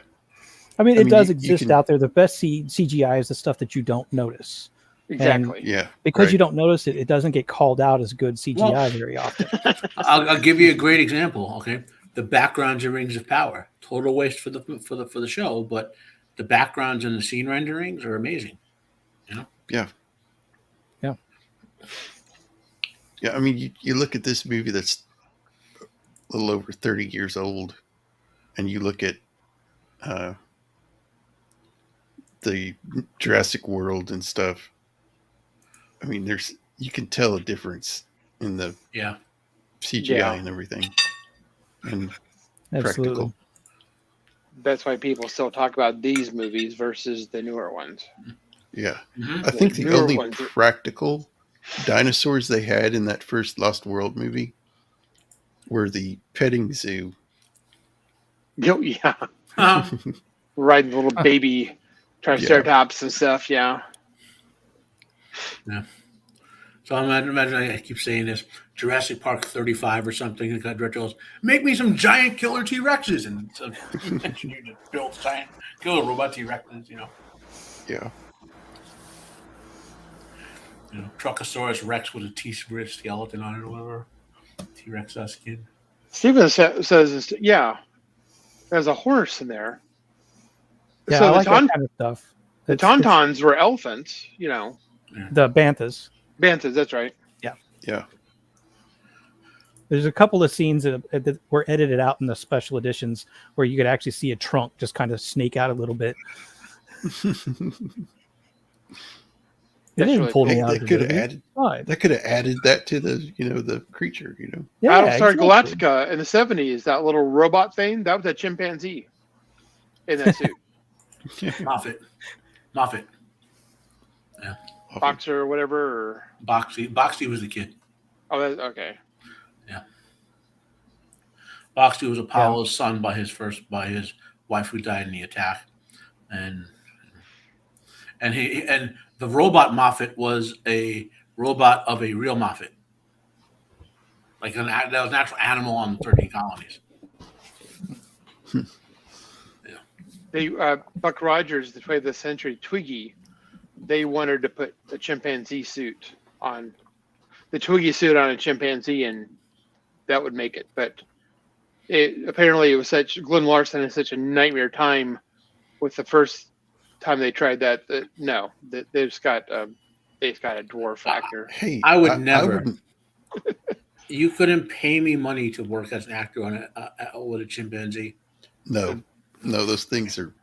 I mean, it does you exist can- out there. The best CGI is the stuff that you don't notice. Exactly. Yeah. Because right. you don't notice it, it doesn't get called out as good CGI Well- very often. I'll give you a great example. Okay, the backgrounds in Rings of Power, total waste for the show, but the backgrounds and the scene renderings are amazing. Yeah. Yeah. Yeah. I mean, you look at this movie that's a little over 30 years old, and you look at the Jurassic World and stuff. I mean, you can tell a difference in the Yeah, CGI and everything, and Absolutely. practical. That's why people still talk about these movies versus the newer ones. Yeah. Mhm. I think the newer only ones are- practical dinosaurs they had in that first Lost World movie were the petting zoo. Yeah. Uh-huh. Riding little baby Triceratops and stuff. Yeah. So imagine I keep saying this, Jurassic Park 35 or something, and the director goes, make me some giant killer T-Rexes, and so you engineered to build giant killer robot T-Rexes, Yeah. Truckosaurus Rex with a T-Rex skeleton on it or whatever, T-Rex skin. Steven says, yeah, there's a horse in there. Yeah, So I the like that kind of stuff. the It's- Tauntauns were elephants, the banthas. Banthas, that's right. Yeah. There's a couple of scenes that were edited out in the special editions where you could actually see a trunk just kind of snake out a little bit. It didn't really pull me Hey, out they of the could have movie. added Fine. that to the the creature. Yeah, Battlestar exactly. Galactica in the 70s, that little robot thing, that was a chimpanzee in that suit. Moffat. Boxer or whatever. Or... Boxy was the kid. Oh, that's okay. Boxy was Apollo's son by his wife who died in the attack, and the robot Moffat was a robot of a real Moffat, that was an actual animal on the 13 colonies. They Buck Rogers, the 20th century Twiggy, they wanted to put a chimpanzee suit on the Twiggy suit on a chimpanzee, and that would make it. But apparently it was Glenn Larson had such a nightmare time with the first time they tried that. They've just got a dwarf factor. Hey, I would never. wouldn't- You couldn't pay me money to work as an actor on with a chimpanzee. no, those things are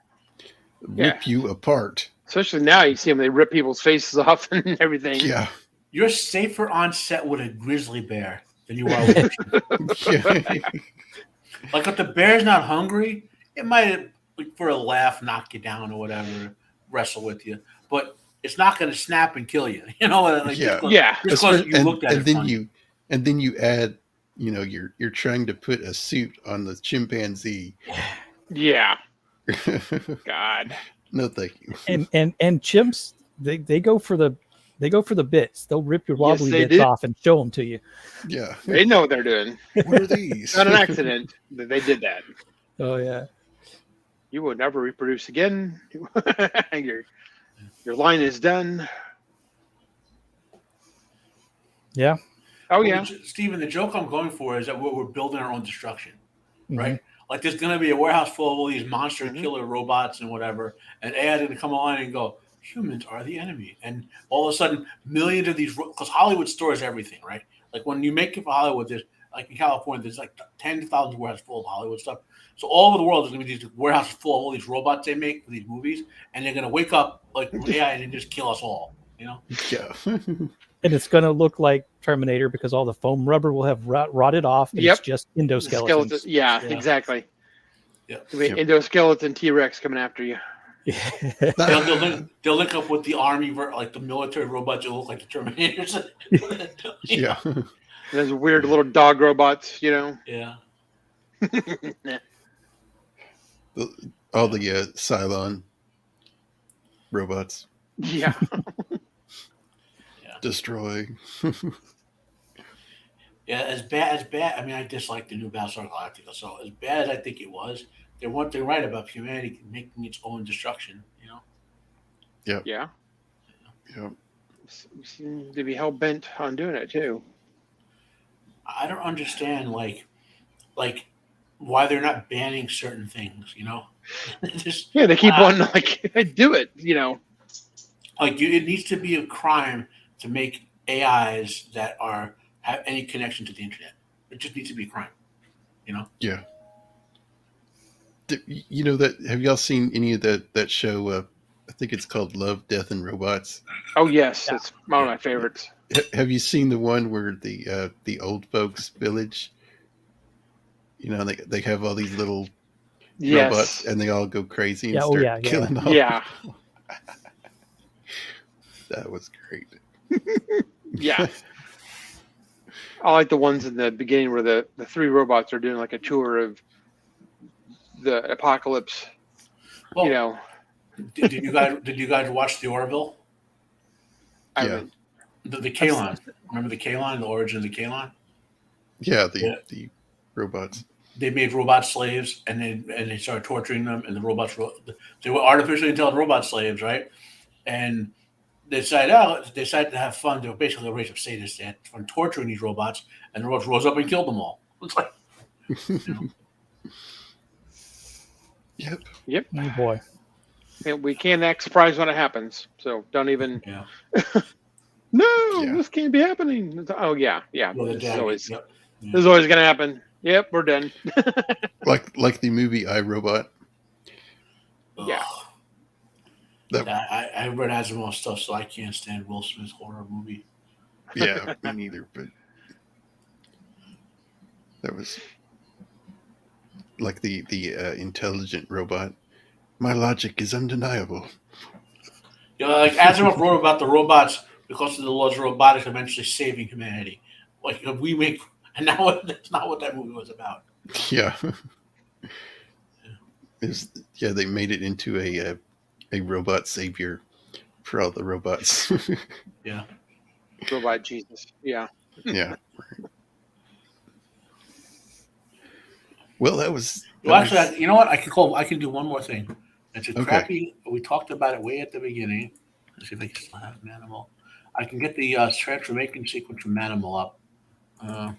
Yeah. rip you apart. Especially now, you see them; they rip people's faces off and everything. Yeah. You're safer on set with a grizzly bear than you are with a chimpanzee. Yeah. Like if the bear's not hungry, it might for a laugh knock you down or whatever, wrestle with you, but it's not going to snap and kill you. Like Yeah. just because you looked at and it then funny. you add, you're trying to put a suit on the chimpanzee. Yeah. God. No, thank you. And chimps, they go for the bits. They'll rip your wobbly they bits do. off and show them to you. Yeah. They know what they're doing. What are these? It's not an accident that they did that. Oh yeah. You will never reproduce again. Your line is done. Yeah. Oh yeah. Stephen, the joke I'm going for is that we're building our own destruction, Mhm. right? Like there's going to be a warehouse full of all these monster killer robots and whatever, and AI is going to come along and go, humans are the enemy. And all of a sudden, millions of these, because Hollywood stores everything, right? Like when you make it for Hollywood, there's like in California, there's like tens of thousands of warehouses full of Hollywood stuff. So all over the world, there's gonna be these warehouses full of all these robots they make for these movies, and they're gonna wake up like AI and just kill us all. You know? Yeah. And it's going to look like Terminator because all the foam rubber will have rotted off, and Yep. it's just endoskeletons. Yeah, Yeah. exactly. Yeah. Yep. Endoskeleton T-Rex coming after you. They'll link up with the army, like the military robots that look like the Terminators. Yeah. There's weird little dog robots, you know. Yeah. All the Cylon robots. Yeah. Destroy. Yeah, as bad. I mean, I dislike the new Battlestar Galactica. So as bad as I think it was, they're one thing right about humanity making its own destruction. You know. Yep. Yeah. Yep. We seem to be hell bent on doing it too. I don't understand, like why they're not banning certain things. You know. Just, Yeah, they keep on like do it. You know. Like it needs to be a crime to make AIs that have any connection to the internet. It just needs to be a crime, you know. Yeah. You know that? Have y'all seen any of that show? I think it's called Love, Death, and Robots. Oh yes, it's one of my favorites. Have you seen the one where the old folks village? You know, they have all these little robots, Yes. and they all go crazy and Yeah, oh, start yeah, yeah. killing all. Yeah. That was great. Yeah. I like the ones in the beginning where the three robots are doing like a tour of the apocalypse. Well, You know. did you guys watch the Orville? I Yeah. mean, The Kalon. Remember the Kalon, the origin of the Kalon? Yeah, the robots. They made robot slaves, and they started torturing them, and the robots they were artificially intelligent robot slaves, right? And they decided to have fun. They were basically a race of sadists. They had fun torturing these robots, and the robots rose up and killed them all. It's like, Yep. Oh boy. and we can't act surprised when it happens. So don't even. yeah. No, Yeah. this can't be happening. Oh yeah. Well, This is always yep. Yeah. this is always gonna happen. Yep, we're done. Like the movie I, Robot. Yeah. That, I read Asimov stuff, so I can't stand Will Smith's horror movie. yeah, me neither. But that was like the intelligent robot. My logic is undeniable. You know, like Asimov wrote about the robots because of the laws of robotics eventually saving humanity. Like we make, and now that's not what that movie was about. Yeah. They made it into a robot savior for all the robots. Yeah. Robot Jesus. Yeah. Yeah. Well, that was. Well, actually, you know what? I can do one more thing. It's a Okay. crappy. We talked about it way at the beginning. Let's see if I can still have Manimal. I can get the transformation sequence from Manimal up.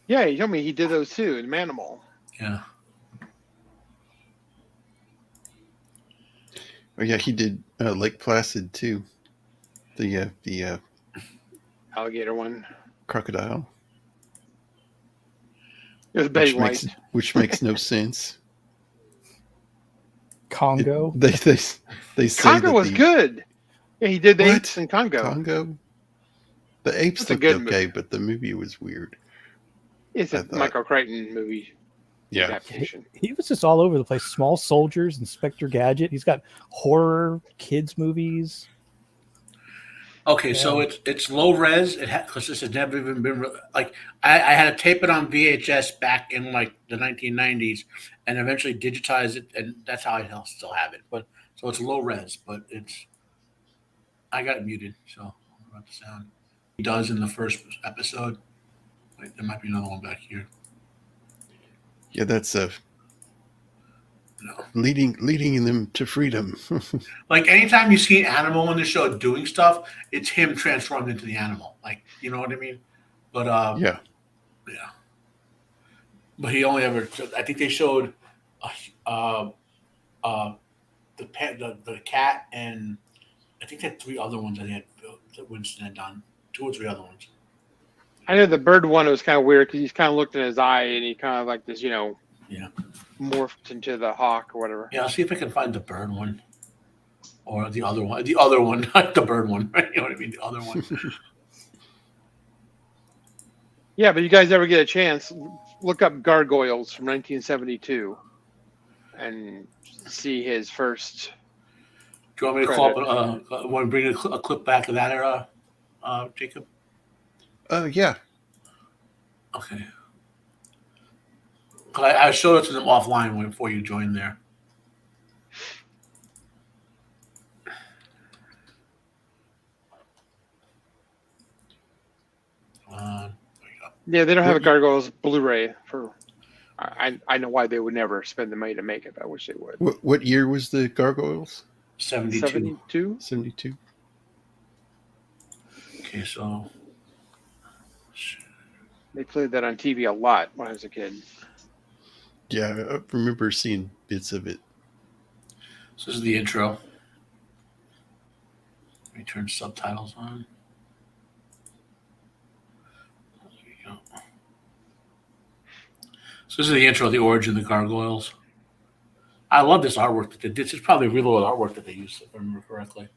Yeah, he told me he did those too in Manimal. Yeah. Oh yeah, he did Lake Placid too. The Alligator one. crocodile, It was Betty which White. makes no sense. Congo. They say Congo that was the good. Yeah, he did the What? apes in Congo. Congo. The apes That's a looked good okay, movie. but the movie was weird. It's I a thought- Michael Crichton movie Yeah, adaptation. He was just all over the place. Small Soldiers, Inspector Gadget. He's got horror kids movies. Okay, so it's low res. It because this has never even been like I had to tape it on VHS back in like the 1990s, and eventually digitize it, and that's how I still have it. But so it's low res, but I got it muted, so I don't know about the sound. He does in the first episode. Wait, there might be another one back here. yeah, that's No. leading them to freedom. Like anytime you see an animal in the show doing stuff, it's him transformed into the animal. Like you know what I mean? But Yeah, yeah. But he only ever. I think they showed, the pet, the cat, and I think they had three other ones that Winston had done. 2 or 3 other ones. I know the bird one was kind of weird because he's kind of looked in his eye and he kind of like this, Yeah. morphed into the hawk or whatever. Yeah, I'll see if I can find the bird one. Or the other one. The other one, not the bird one. Right? You know what I mean? The other one. Yeah, but you guys ever get a chance, look up Gargoyles from 1972 and see his first. Do you want me to call up? Want to bring a clip back of that era, Jacob? Yeah. Okay. I showed it to them offline before you joined there. Yeah, they don't have a Gargoyles Blu-ray for. I know why they would never spend the money to make it. I wish they would. What year was the Gargoyles? 72. 72? 72. Okay, so They played that on TV a lot when I was a kid. Yeah, I remember seeing bits of it. this is the intro. Let me turn subtitles on. There you go. So this is the intro, the origin of the Gargoyles. I love this artwork that they did. This is probably real old artwork that they used, if I remember correctly.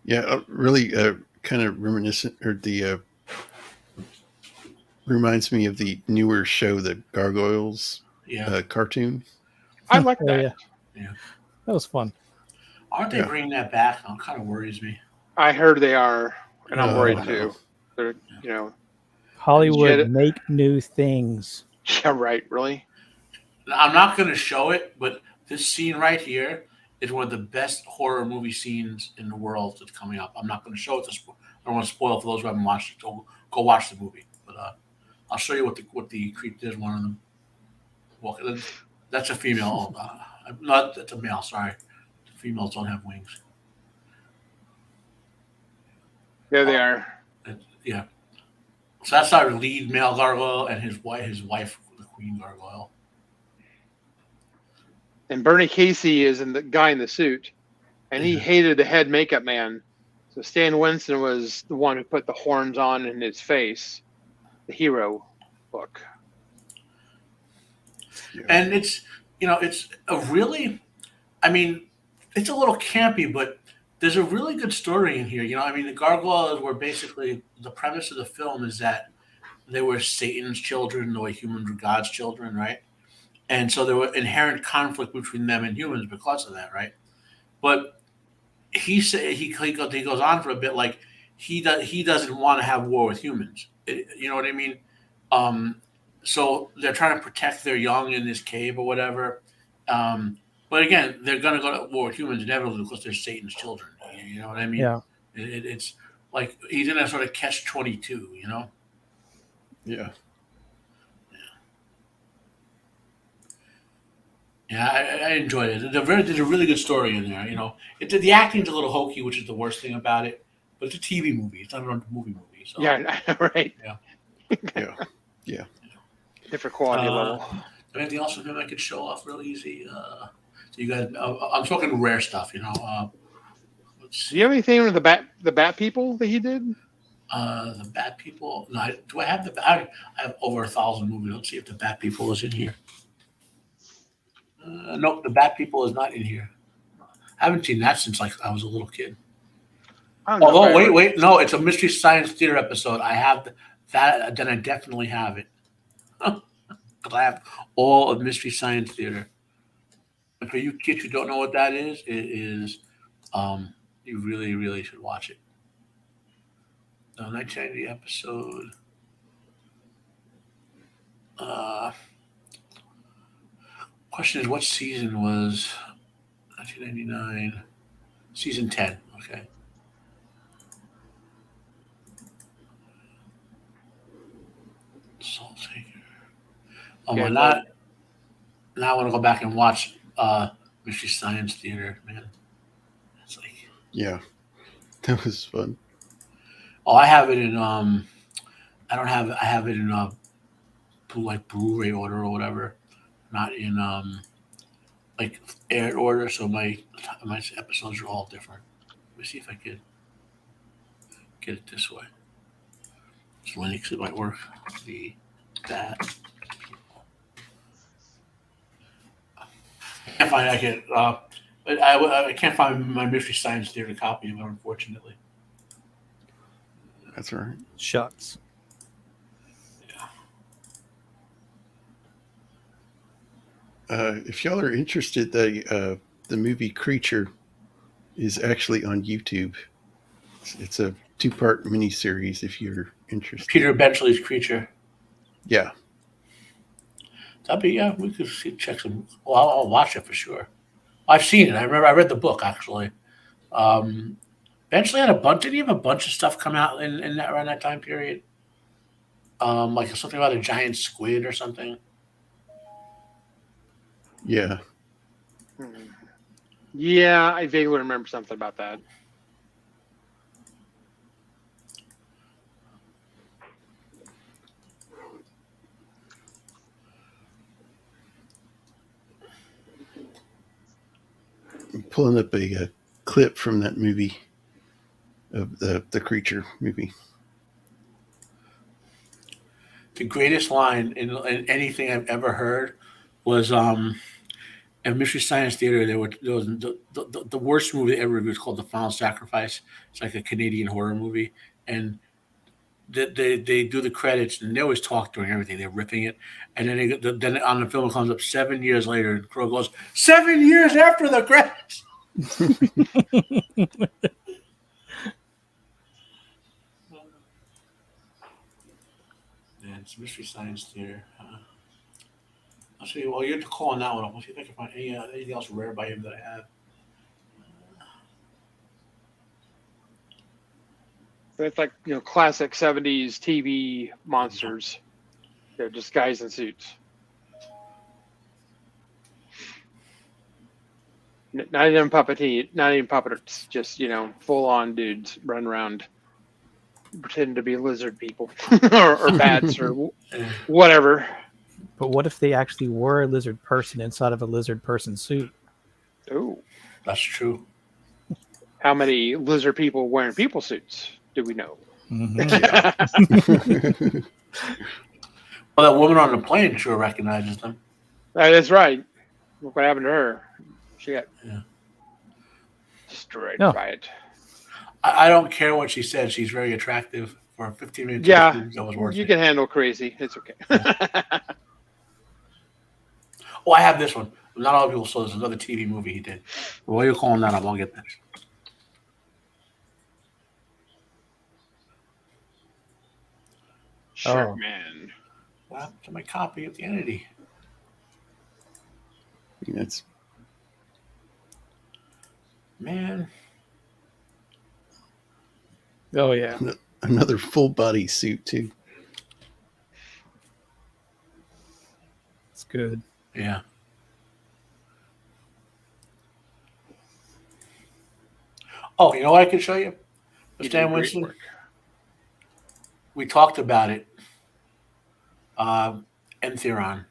Yeah, really kind of reminiscent, or the reminds me of the newer show, the Gargoyles cartoon. I like that. Yeah. That was fun. Aren't they bringing that back? It kind of worries me. I heard they are, and I'm worried no. too. They're, Hollywood, make new things. Yeah, right. Really? I'm not going to show it, but this scene right here is one of the best horror movie scenes in the world that's coming up. I'm not going to show it. I don't want to spoil it for those who haven't watched it. So go watch the movie. But I'll show you what the creep did. One of them. Well, that's a female. That's a male. Sorry, the females don't have wings. There they are. Yeah. So that's our lead male gargoyle and his wife, the queen gargoyle. And Bernie Casey is the guy in the suit, and he hated the head makeup man. So Stan Winston was the one who put the horns on in his face, the hero look. Yeah. And it's a really, I mean, it's a little campy, but there's a really good story in here. The gargoyles were basically, the premise of the film is that they were Satan's children, the way humans were God's children, right? And so there were inherent conflict between them and humans because of that, right? But he goes on for a bit like he doesn't want to have war with humans. You know what I mean? So they're trying to protect their young in this cave or whatever. But again, they're going to go to war with humans inevitably because they're Satan's children. You know what I mean? Yeah. It's like he's in a sort of catch-22, you know? Yeah. Yeah, I enjoyed it. There's a really good story in there. The acting's a little hokey, which is the worst thing about it. But it's a TV movie. It's not a movie. So. Yeah, right. Yeah. Different quality level. Anything else with him I could show off real easy? So you guys, I'm talking rare stuff. Do you have anything with the Bat People that he did? The Bat People. No, do I have I have over 1,000 movies. Let's see if the Bat People is in here. Nope, the Bat People is not in here. I haven't seen that since I was a little kid. Although, wait, no, it's a Mystery Science Theater episode. I have that, then I definitely have it. Because I have all of Mystery Science Theater. And for you kids who don't know what that is, it is, you really, really should watch it. The 1990 episode. Question is, what season was 1999? Season 10. Okay. Soul Taker. Oh my God. Now I want to go back and watch Mystery Science Theater, man. It's like, yeah, that was fun. Oh, I have it in I have it in Blu-ray order or whatever, not in like aired order. So my episodes are all different. Let me see if I could get it this way. Linux, it might work. That. I can't find. But I can't find my Mystery Science Theater copy of it, unfortunately. That's all right. Shucks. If y'all are interested, the movie Creature is actually on YouTube. It's a 2-part miniseries. If you're interested, Peter Benchley's Creature. Yeah. That'd be we could check some. Well, I'll watch it for sure. I've seen it. I remember I read the book actually. Benchley had a bunch. Did he have a bunch of stuff come out in that around that time period? Like something about a giant squid or something. Yeah. Yeah, I vaguely remember something about that. I'm pulling up a clip from that movie, of the Creature movie. The greatest line in anything I've ever heard was at Mystery Science Theater. There was the worst movie ever reviewed. It's called The Final Sacrifice. It's like a Canadian horror movie, and they do the credits, and they always talk during everything. They're ripping it, and then on the film it comes up 7 years later, and Crow goes 7 years after the credits. Yeah, it's Mystery Science Theater. I'll see. Well, you're calling that one up. I'll see if I can find anything else rare by him that I have. It's like, classic 70s TV monsters. They're just guys in suits. Not even puppets, just, full on dudes run around pretending to be lizard people or bats or whatever. But what if they actually were a lizard person inside of a lizard person suit? Oh, That's true. how many lizard people wearing people suits do we know? Mm-hmm. Well, that woman on the plane sure recognizes them. That's right. Look what happened to her. She got destroyed by it. I don't care what she said. She's very attractive for a 15-minute. Yeah, that was worth you it. can handle crazy. It's okay. Oh, I have this one. Not a lot of people saw this. Another TV movie he did. While you're calling that up, I'll get this. Shark Man. What happened to my copy of the Entity? That's Man. Oh yeah. another full body suit too. It's good. Yeah. Oh, you know what I can show you? Stan Winston. We talked about it. Entheron.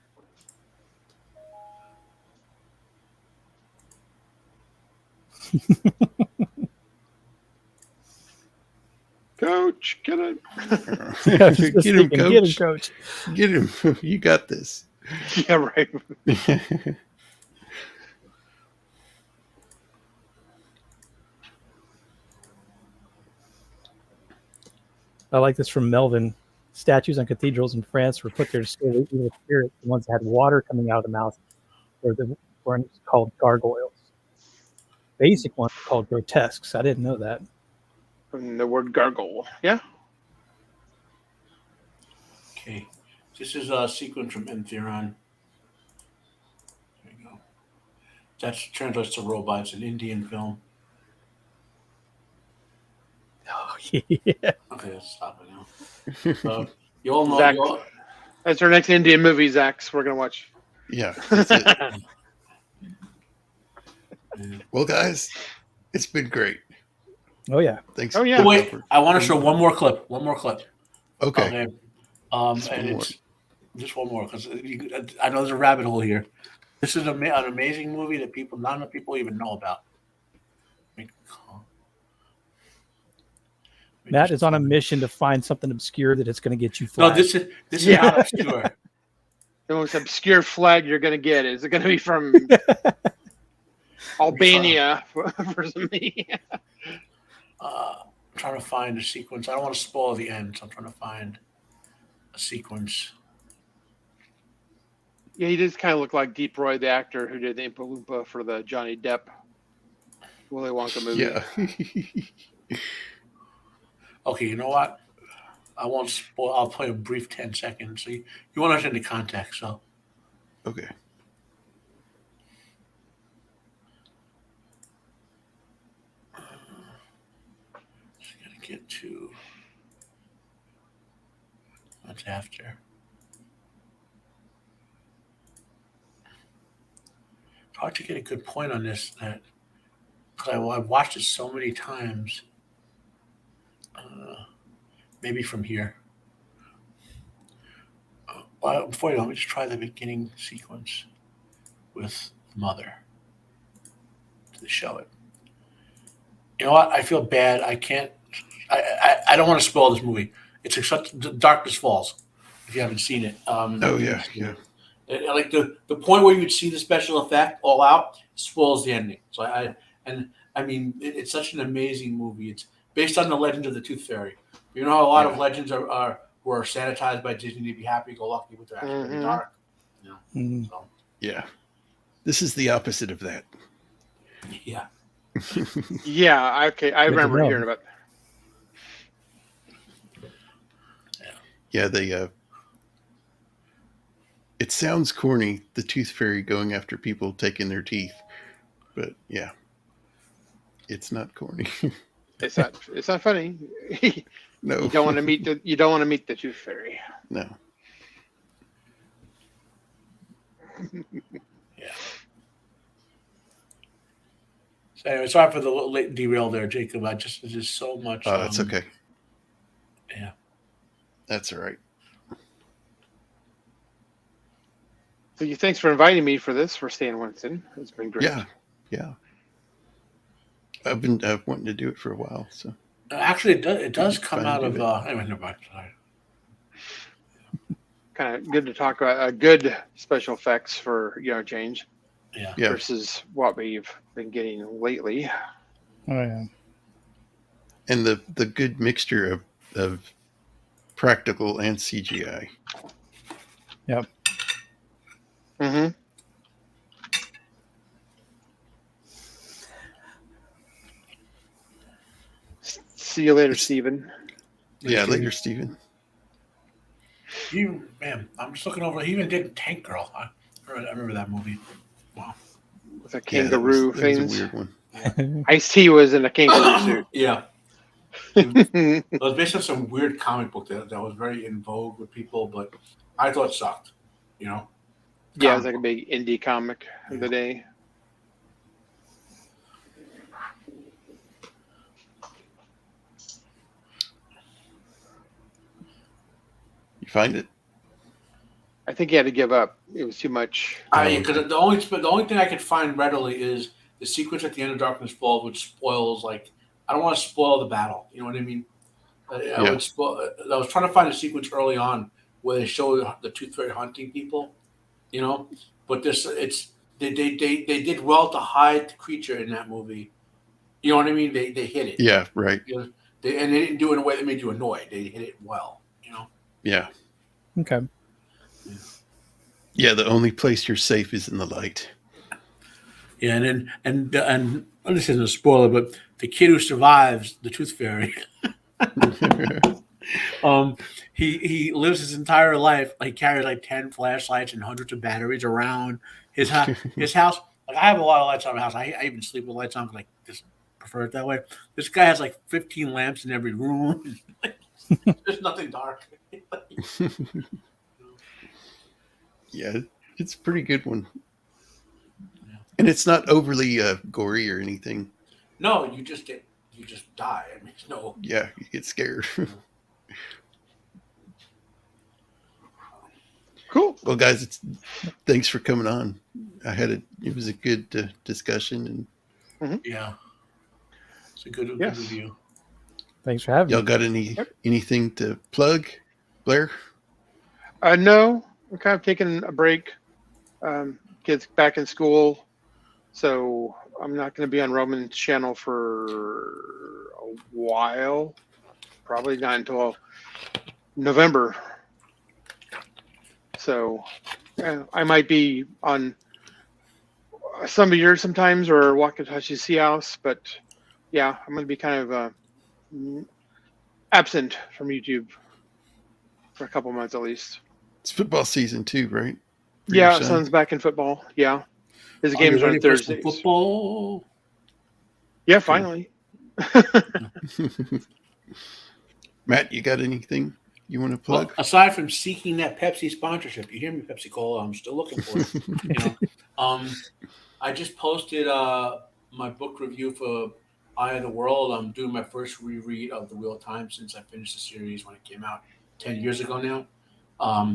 Coach, get it. Get him, coach. Get him, coach. Get him. You got this. Yeah, right. I like this from Melvin. Statues on cathedrals in France were put there to scare the evil spirits. The ones that had water coming out of the mouth were called gargoyles. Basic ones were called grotesques. I didn't know that. From the word gargle. Yeah. Okay. This is a sequence from Entheron. There you go. That translates to robots, an Indian film. Oh, yeah. Okay, let's stop it now. You all know. Zach, that's our next Indian movie, Zach. We're going to watch. Yeah. That's it. Well, guys, it's been great. Oh, yeah. Thanks. Oh, yeah. Wait, I want to show one more clip. Okay. And it's just one more because I know there's a rabbit hole here. This is an amazing movie that not enough people even know about. Let Matt is on a mission to find something obscure that it's going to get you No, flagged. this is not obscure. The most obscure flag you're going to get is it going to be from Albania for something? I'm trying to find a sequence. I don't want to spoil the end, so I'm trying to find a sequence. Yeah, he does kind of look like Deep Roy, the actor who did the Oompa Loompa for the Johnny Depp Willy Wonka movie. Yeah. Okay, you know what? I won't spoil. I'll play a brief 10 seconds. So you want to understand the context. So Okay. just gotta get to what's after. It's hard to get a good point on this. That I've watched it so many times. Maybe from here. Well, before you go, let me just try the beginning sequence with Mother to show it. You know what? I feel bad. I can't. I don't want to spoil this movie. It's such Darkness Falls. If you haven't seen it. Oh yeah. Like the point where you'd see the special effect all out spoils the ending. So I mean it's such an amazing movie. It's based on the legend of the Tooth Fairy. You know how a lot of legends were sanitized by Disney to be happy-go-lucky, but they're actually really dark. You know? So. Yeah. This is the opposite of that. Yeah. Yeah, okay. I remember hearing about that. Yeah, they it sounds corny, the Tooth Fairy going after people taking their teeth. But yeah. It's not corny. It's not funny. No. You don't want to meet the Tooth Fairy. No. Yeah. So anyway, sorry for the little late derail there, Jacob. There's just so much. Oh, that's okay. Yeah. That's all right. So thanks for inviting me for this for Stan Winston. It's been great. Yeah. I've been wanting to do it for a while. So actually, it does come out of. Anyway, never mind. Sorry. Kind of good to talk about good special effects for change. Yeah. Versus what we've been getting lately. Oh yeah. And the good mixture of practical and CGI. Yep. Mm-hmm. See you later, Steven. Yeah, later, Steven. I'm just looking over. He even did Tank Girl. I remember that movie. Wow. With a kangaroo that was things. a weird one. Ice-T was in a kangaroo suit. Yeah. It was based on some weird comic book that was very in vogue with people, but I thought it sucked. Yeah, it was like a big indie comic of the day. You find it? I think he had to give up. It was too much. Because the only thing I could find readily is the sequence at the end of Darkness Falls, which spoils I don't want to spoil the battle. You know what I mean? I was trying to find a sequence early on where they show the Tooth Fairy hunting people. But they did well to hide the creature in that movie. You know what I mean? They hit it. Yeah, right. And they didn't do it in a way that made you annoyed. They hit it well. Yeah. Okay. Yeah, the only place you're safe is in the light. Yeah, and this isn't a spoiler, but the kid who survives the Tooth Fairy, he lives his entire life. He carries 10 flashlights and hundreds of batteries around his house. I have a lot of lights on my house. I even sleep with lights on, just prefer it that way. This guy has 15 lamps in every room. There's nothing dark. Yeah, it's a pretty good one. Yeah. And it's not overly gory or anything. No, you just die. I mean, no. Yeah, you get scared. Cool. Well, guys, thanks for coming on. It was a good discussion, and Yeah, it's a good review. Thanks for having Y'all me. got anything to plug, Blair? No, I'm kind of taking a break. Kids back in school, so I'm not going to be on Roman's channel for a while. Probably not until November. So I might be on some of yours sometimes or Wakatashi Sea House, but yeah, I'm going to be kind of absent from YouTube for a couple months at least. It's football season too, right? For your Yeah, son? son's back in football. Yeah, his Are you games are on ready for some Thursdays. football? Yeah, finally. Matt, you got anything you want to plug? Well, aside from seeking that Pepsi sponsorship, you hear me, Pepsi Cola? I'm still looking for it. You know, I just posted my book review for Eye of the World. I'm doing my first reread of The Wheel of Time since I finished the series when it came out 10 years ago now.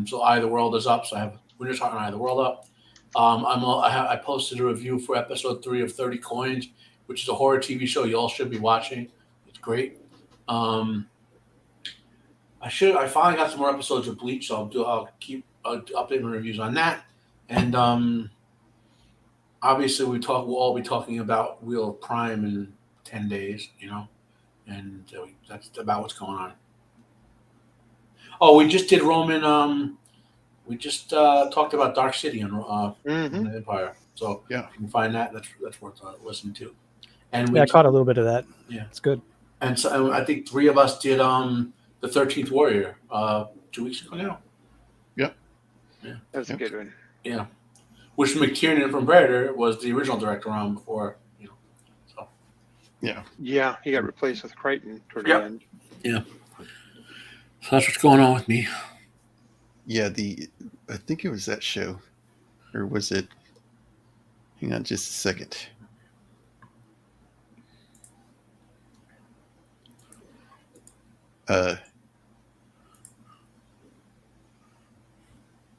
So Eye of the World is up. So I have Winter's Heart and Eye of the World up. I posted a review for episode 3 of 30 Coins, which is a horror TV show you all should be watching. It's great. I finally got some more episodes of Bleach, so I'll keep updating my reviews on that. And obviously we'll all be talking about Wheel of Prime in 10 days, and that's about what's going on. Oh, we just did Roman. We just talked about Dark City and the Empire, so Yeah. if you can find that. That's worth listening to. And I caught a little bit of that. Yeah, it's good. And so I think 3 of us did the 13th Warrior 2 weeks ago now. Yep. Yeah, that's a good one. Yeah, which McTiernan from Predator was the original director on before. So Yeah, he got replaced with Crichton toward the end. Yeah. So that's what's going on with me. Yeah, I think it was that show, or was it? Hang on, just a second.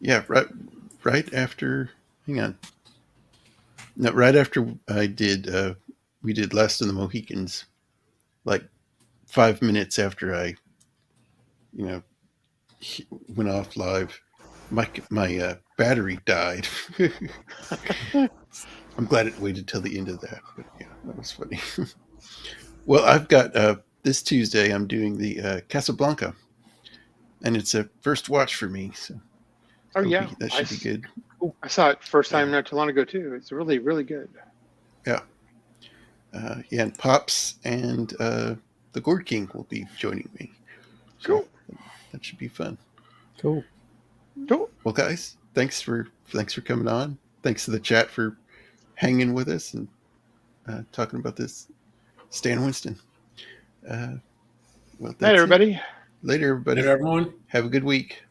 Yeah, right after. Hang on. No, right after I did. We did Last of the Mohicans. Like 5 minutes after I, went off live, my battery died. I'm glad it waited till the end of that, but yeah, that was funny. Well, I've got this Tuesday. I'm doing the Casablanca, and it's a first watch for me. So, that should be good. I saw it first time not too long ago too. It's really, really good. Yeah, and Pops and the Gourd King will be joining me. So Cool. That should be fun. Cool. Well, guys, thanks for coming on. Thanks to the chat for hanging with us and talking about this. Stan Winston. Night, everybody. Later, everybody. Later, everyone. Have a good week.